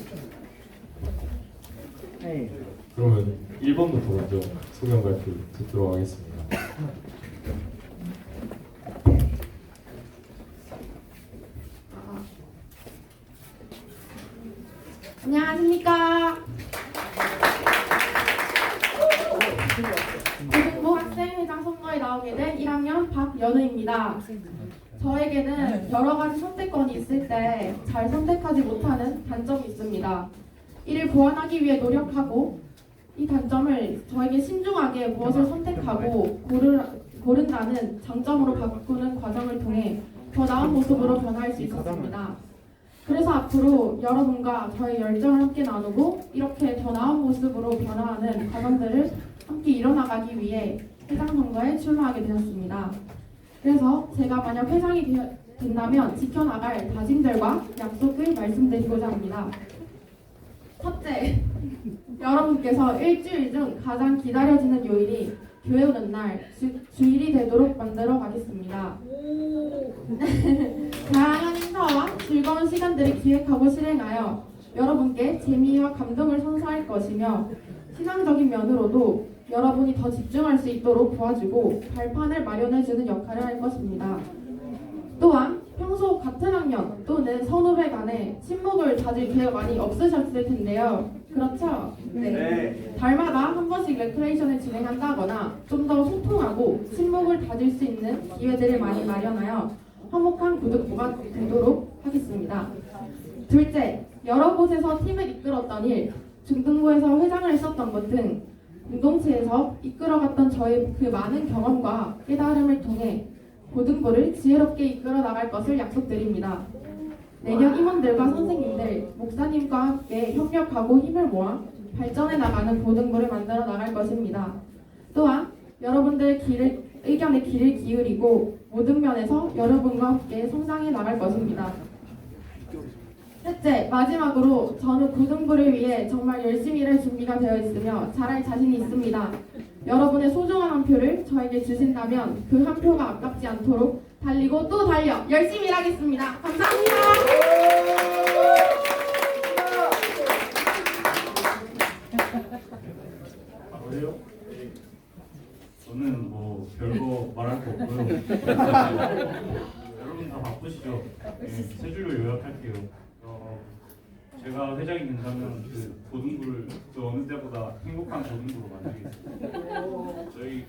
그러면 1번부터 먼저 소경 발표 듣도록 하겠습니다. 안녕하십니까. 고등부 학생회장 선거에 나오게 된 1학년 박연우입니다. 저에게는 여러 가지 선택권이 있을 때 잘 선택하지 못하는 단점이 있습니다. 이를 보완하기 위해 노력하고 이 단점을 저에게 신중하게 무엇을 선택하고 고른다는 장점으로 바꾸는 과정을 통해 더 나은 모습으로 변화할 수 있었습니다. 그래서 앞으로 여러분과 저의 열정을 함께 나누고 이렇게 더 나은 모습으로 변화하는 과정들을 함께 이뤄나가기 위해 회장 선거에 출마하게 되었습니다. 그래서 제가 만약 회장이 된다면 지켜나갈 다짐들과 약속을 말씀드리고자 합니다. 첫째, 여러분께서 일주일 중 가장 기다려지는 요일이 교회 오는 날, 주일이 되도록 만들어 가겠습니다. 다양한 행사와 즐거운 시간들을 기획하고 실행하여 여러분께 재미와 감동을 선사할 것이며 신앙적인 면으로도 여러분이 더 집중할 수 있도록 도와주고 발판을 마련해주는 역할을 할 것입니다. 또한 평소 같은 학년 또는 선후배 간에 친목을 다질 기회가 많이 없으셨을 텐데요. 그렇죠? 네. 달마다 한 번씩 레크레이션을 진행한다거나 좀 더 소통하고 친목을 다질 수 있는 기회들을 많이 마련하여 화목한 고등부가 되도록 하겠습니다. 둘째, 여러 곳에서 팀을 이끌었던 일, 중등부에서 회장을 했었던 것 등 공동체에서 이끌어갔던 저의 그 많은 경험과 깨달음을 통해 고등부를 지혜롭게 이끌어 나갈 것을 약속드립니다. 내년 임원들과 선생님들, 목사님과 함께 협력하고 힘을 모아 발전해 나가는 고등부를 만들어 나갈 것입니다. 또한 여러분들의 의견에 귀를 기울이고 모든 면에서 여러분과 함께 성장해 나갈 것입니다. 셋째, 마지막으로 저는 고등부를 위해 정말 열심히 일할 준비가 되어 있으며 잘할 자신이 있습니다. 여러분의 소중한 한 표를 저에게 주신다면 그 한 표가 아깝지 않도록 달리고 또 달려 열심히 일하겠습니다. 감사합니다. 저는 뭐 별거 말할 거 없고요. 여러분 다 바쁘시죠? 세 줄로 요약할게요. 제가 회장이 된다면 그 고등부를 저 어느 때보다 행복한 고등부로 만들겠습니다. 저희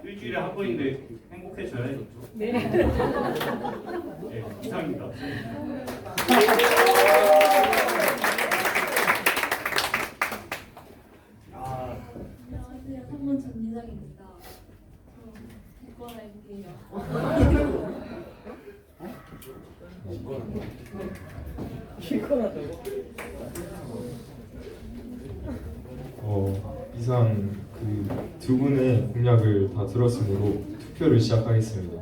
일주일에 한 번인데 행복해져야죠. 네. 네, 이상입니다. 안녕하세요. 3번 전예정입니다. 이권할게요. 이상 그 두 분의 공약을 다 들었으므로 투표를 시작하겠습니다.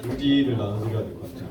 용지를 나눠드려야 될 것 같아요.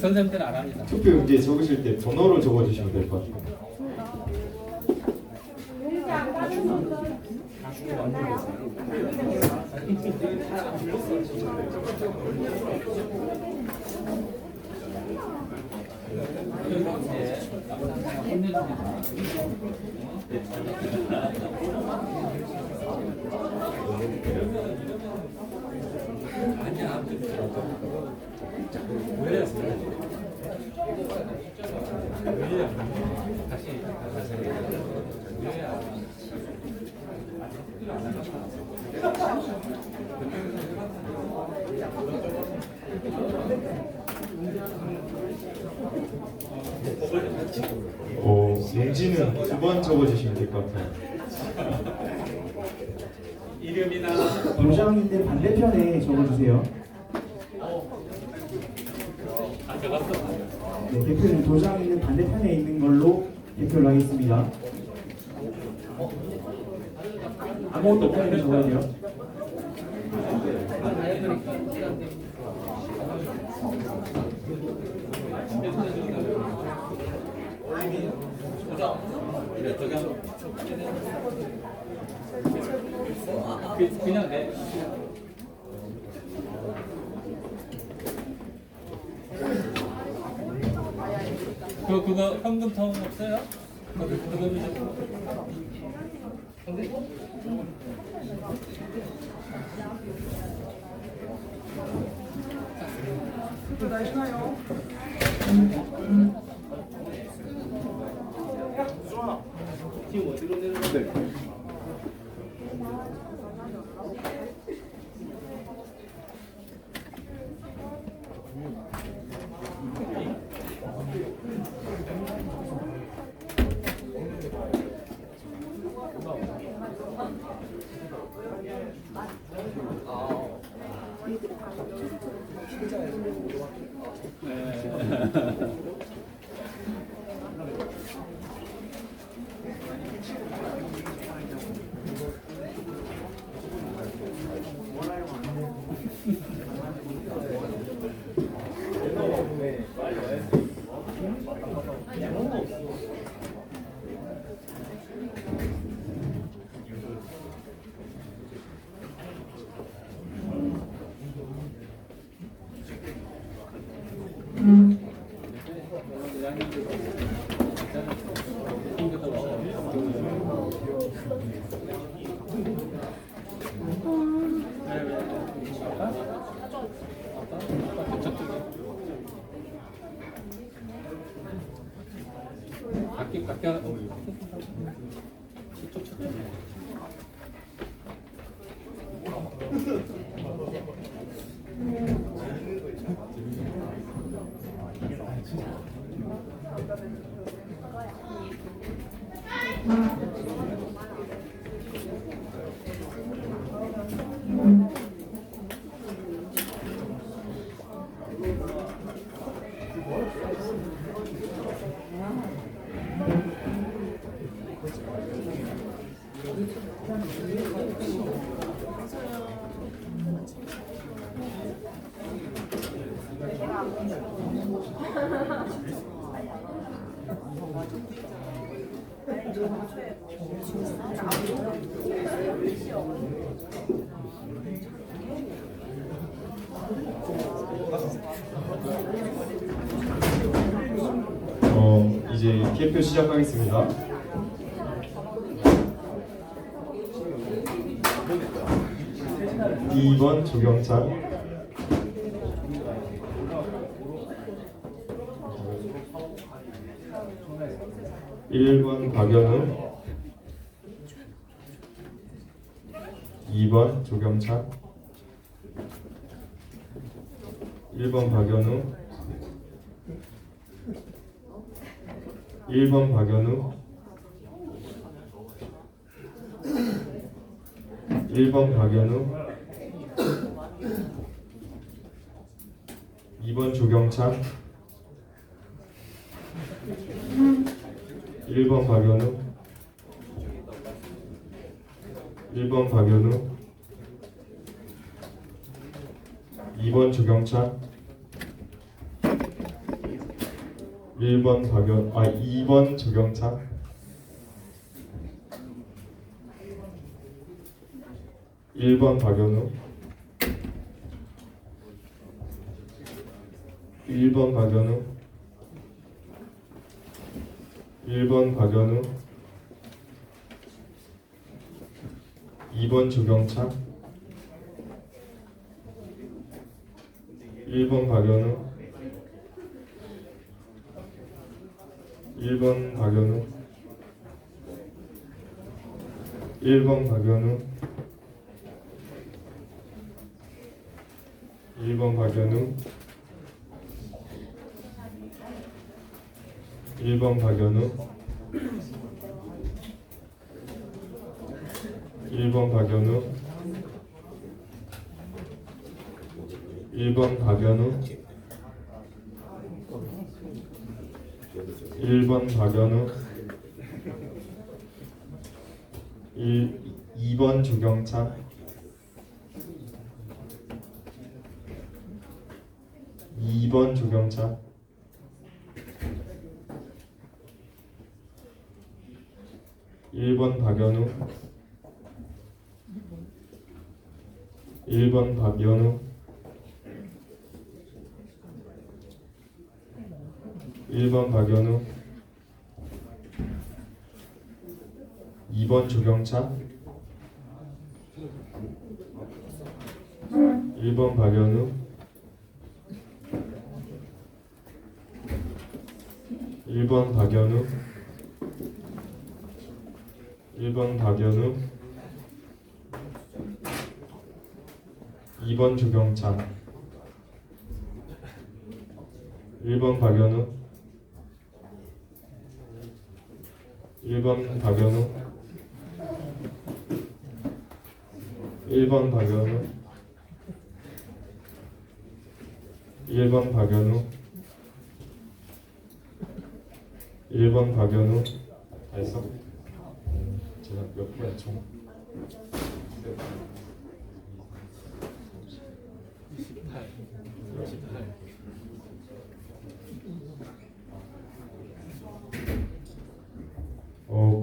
선생님들은 안 합니다. 투표 용지에 적으실 때 번호로 적어주시면 될 것 같아요. 용지는 2번 적어주시면 될 것 같아요. 이름이나 도장 있는 반대편에 적어주세요. 네, 대표는 도장 있는 반대편에 있는 걸로 대표를 하겠습니다. 아무것도 없다는 적어야 돼요. 그냥 내. 그거 현금통 없어요? 지금 어디로 내려가요? 이제 개표 시작하겠습니다. (2번) 조경찬, 1번 박연우, 2번 조경찬, 1번 박연우, 1번 박연우, 1번 박연우, 2번 조경찬, 1번 박연우, 1번 박연우, 2번 조경찬, 2번 조경찬, 1번 박연우, 1번 박연우, 1번 박연우, 2번 조경찬, 1번 박연우, 1번 박연우, 1번 박연우, 1번 박연우, 1번 박연우, 1번 박연우, 1번 박연우, 1번 박연우, 2번 조경찬, 2번 조경찬, 1번 박연우, 1번 박연우, 1번 박연우, 2번 조경찬, 1번 박연우, 1번 박연우, 1번 박연우, 2번 조경찬, 1번 박연우, 1번 박연우, 1번 박연우, 1번 박연우, 1번 박연우. 다 했어? 제가 몇 번에 총?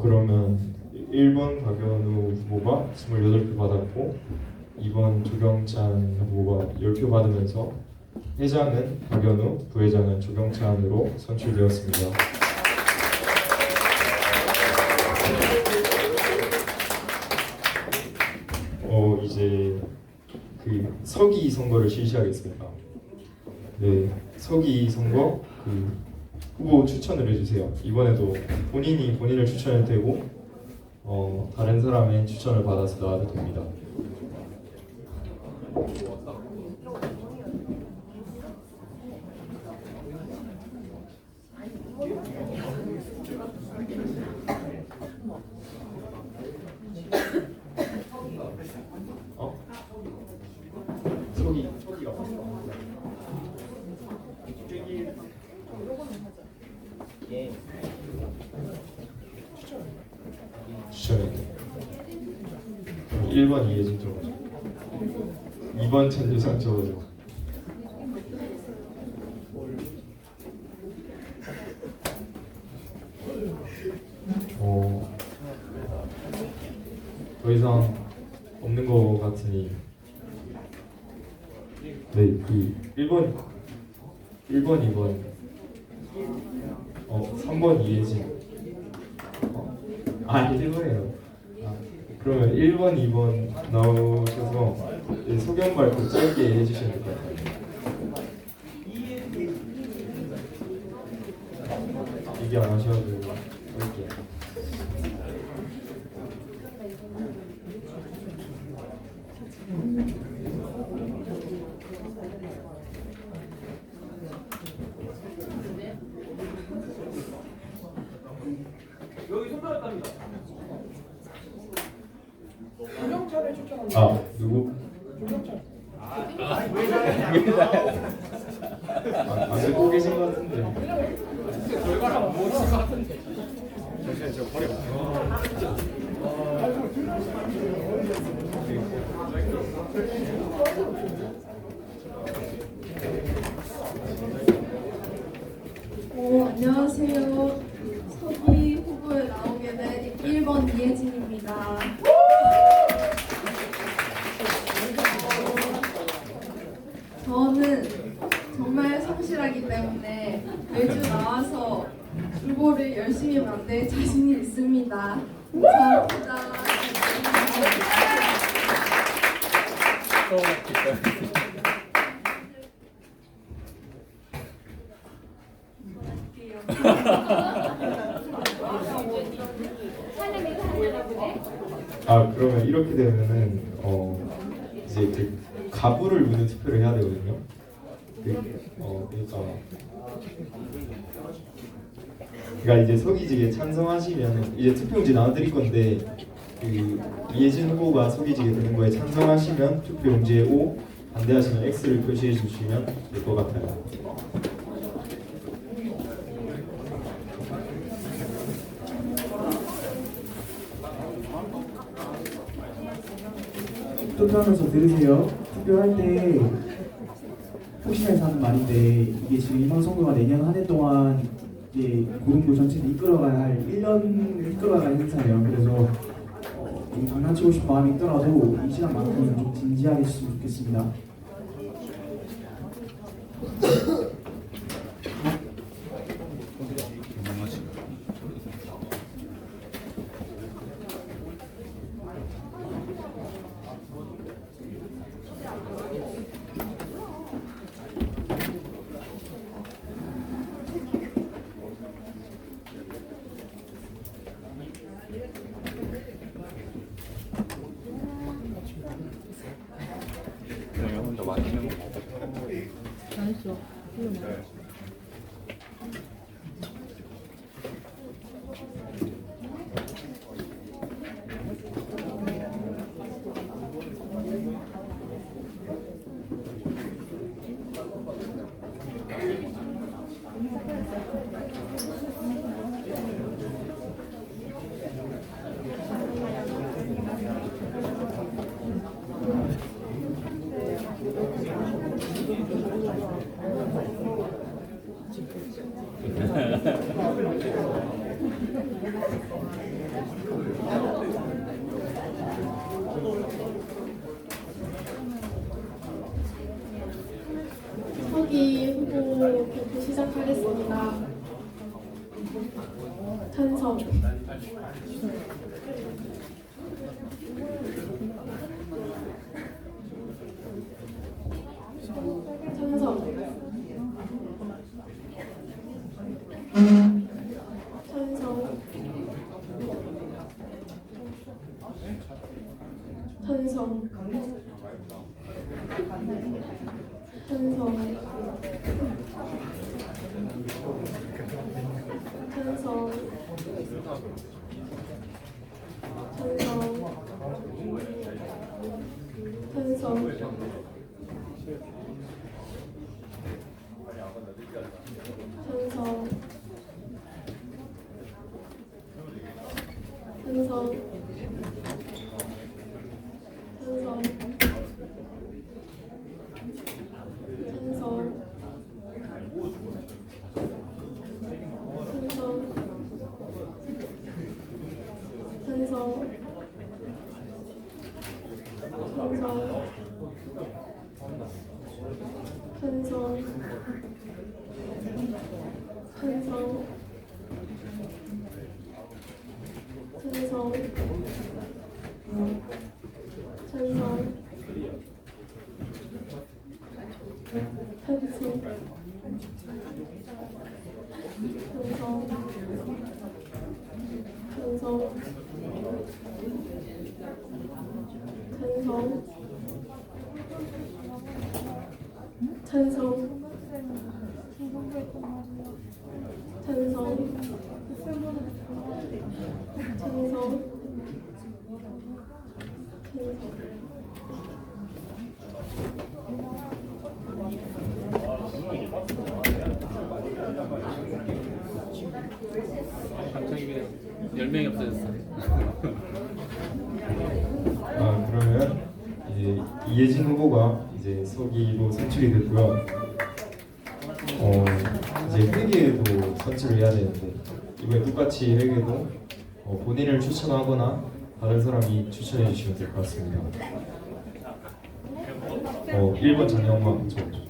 그러면 1번 박연우 후보가 28표 받았고 2번 조경찬 후보가 10표 받으면서 회장은 박연우, 부회장은 조경찬으로 선출되었습니다. 이제 그 서기 선거를 실시하겠습니다. 네, 서기 선거 그 후보 추천을 해주세요. 이번에도 본인이 본인을 추천해도 되고 다른 사람의 추천을 받아서 나와도 됩니다. 서기가 추천해. 1번 이해진 적어줘. 2번 천유상 적어줘. 더 이상 없는 것 같으니 네, 그 1번, 2번 3번 이해진 1번이에요. 그러면 1번, 2번 나오셔서 소견 발표 짧게 해주시면 될 것 같아요. 얘기 안 하셔도 이렇게 드릴게요. 아, 누구? 안 듣고 계신 것 같은데. 결과를 안 보신 것 같은데. 안녕하세요. 서기 후보에 나오게 된 1번 이혜진입니다. 저는 정말 성실하기 때문에 매주 나와서 후보를 열심히 만들 자신이 있습니다. 감사합니다. 아, 그러면 이렇게 되면은 이제 그 가부를 묻는 투표를 해야 되거든요. 그러니까 이제 서기직에 찬성하시면 이제 투표용지 나눠드릴 건데 그 이혜진 후보가 서기직에 드는 거에 찬성하시면 투표용지에 O, 반대하시면 X를 표시해 주시면 될 것 같아요. 투표하면서 들으세요. 투표할 때 혹시나 해서 하는 말인데 이게 지금 이번 선거가 내년 한 해 동안 이제 고등부 전체를 이끌어가야 할 1년을 이끌어가야 할 행사예요. 그래서 장난치고 싶은 마음이 있더라도 이 시간만큼은 좀 진지하게 했으면 좋겠습니다. 서기 후보 발표 시작하겠습니다. 찬성. 찬성. 찬성. 찬성. 찬성. 찬성. 방청객이 10명이 없어졌어. 그러면 이제 이혜진 후보가 이제 서기로 선출이 됐고요. 이제 회계에도 선출을 해야 되는데 이번에 똑같이 회계도 본인을 추천하거나 다른 사람이 추천해 주시면 될 것 같습니다. 1번 장영만 적어줘.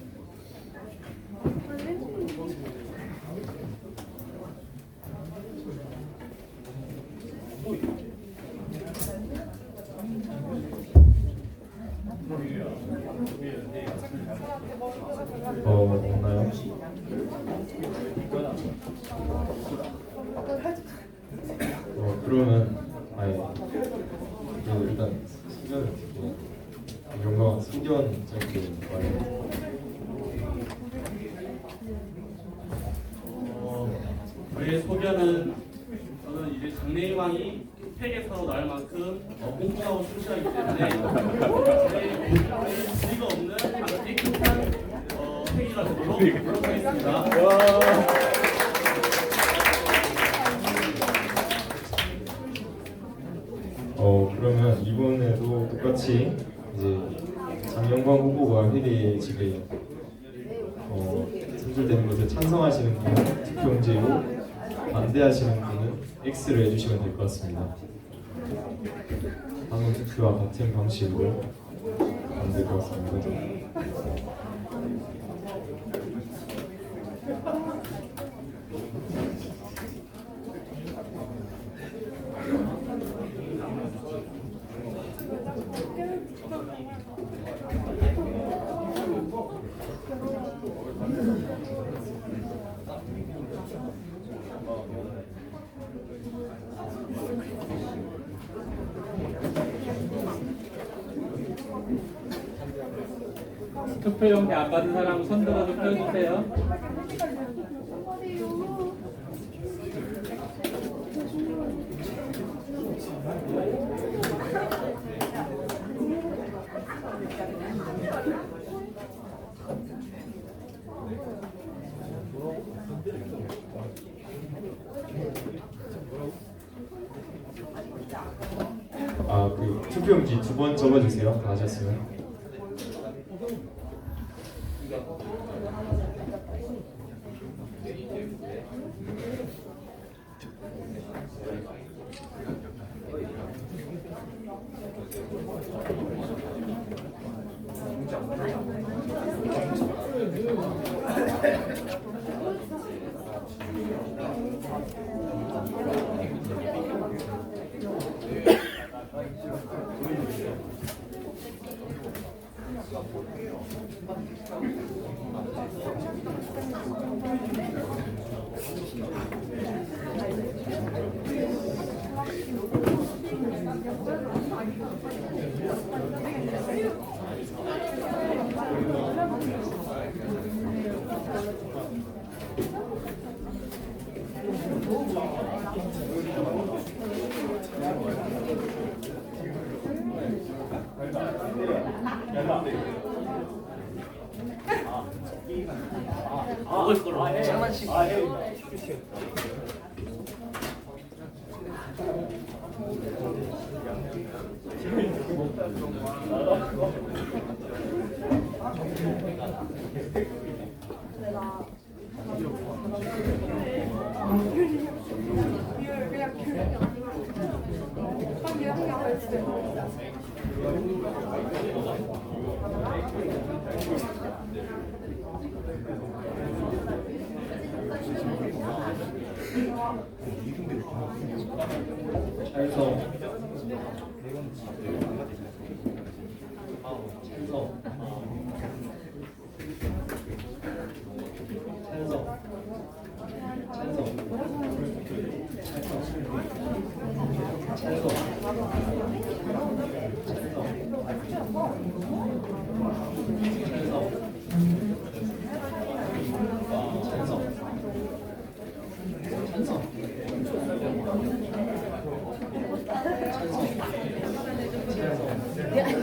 없나요? 그러면 일단 소견을 듣고 영광 소견 짧게 말해요. 저희의 소견은 저는 이제 장래희망이 팩에서 나올 만큼 꼼꼼하고 충실하기 때문에 저희의 지위가 없는 아주 깨끗한 팩이라 되도록 노력하겠습니다. 그러면 이번에도 똑같이 이제 장영광 후보가 회계직에 선출되는 것을 찬성하시는 분은 투표용지로, 반대하시는 분은 X를 해주시면 될 것 같습니다. 방금 투표와 같은 방식으로 하면 될 것 같습니다. 투표용지 안 받은 사람 손 들어 투표해주세요. 그 투표용지 2번 접어주세요. 다 하셨으면. 먹을 걸로 장난치고.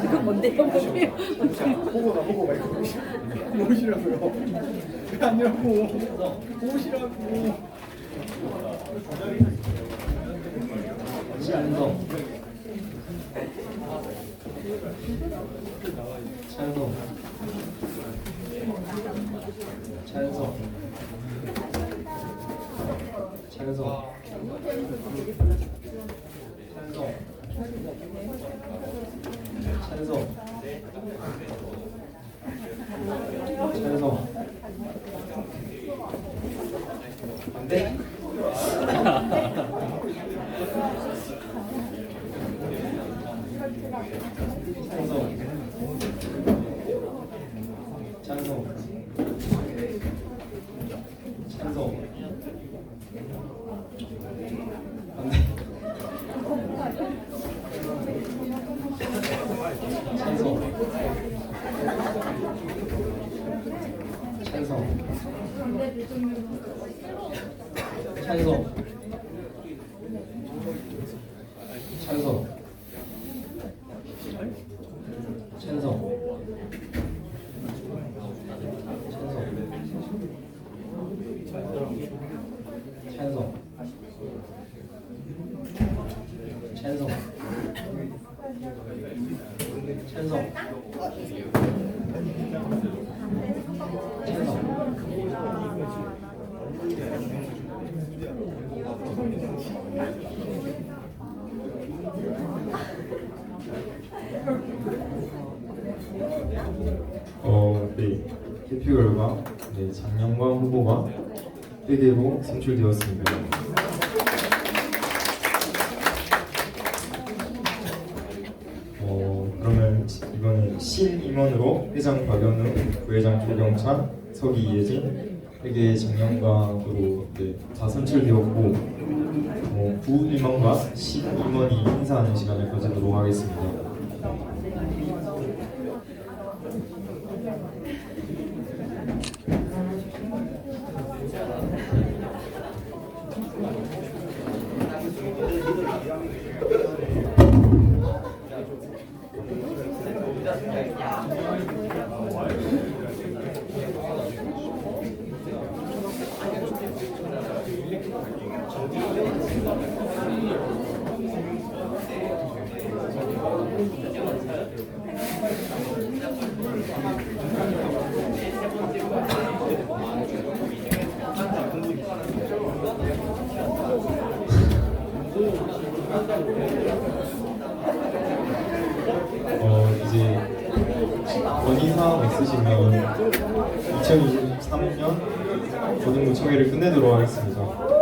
이건 뭔데요? 보고가 보고 말고 보시라고요. 아니라고 보시라고. 찬성. 찬성. 찬성. 찬성. 찬성. 찬성. 반대. 찬성. 찬성. 찬성. 반대. 찬성. 찬성. 찬성. 찬성. 찬성. 찬성. 찬성. 찬성. 네. 개표 결과 네, 장영광 후보가 1대로 선출되었습니다. 그러면 이번에 신임원으로 회장 박연우, 부회장 조경찬, 서기 이혜진, 회계 장영광으로 네, 다 선출되었고 부임원과 신임원이 인사하는 시간을 가지도록 하겠습니다. 이제 건의사항 있으시면 2023년 고등부총회를 끝내도록 하겠습니다.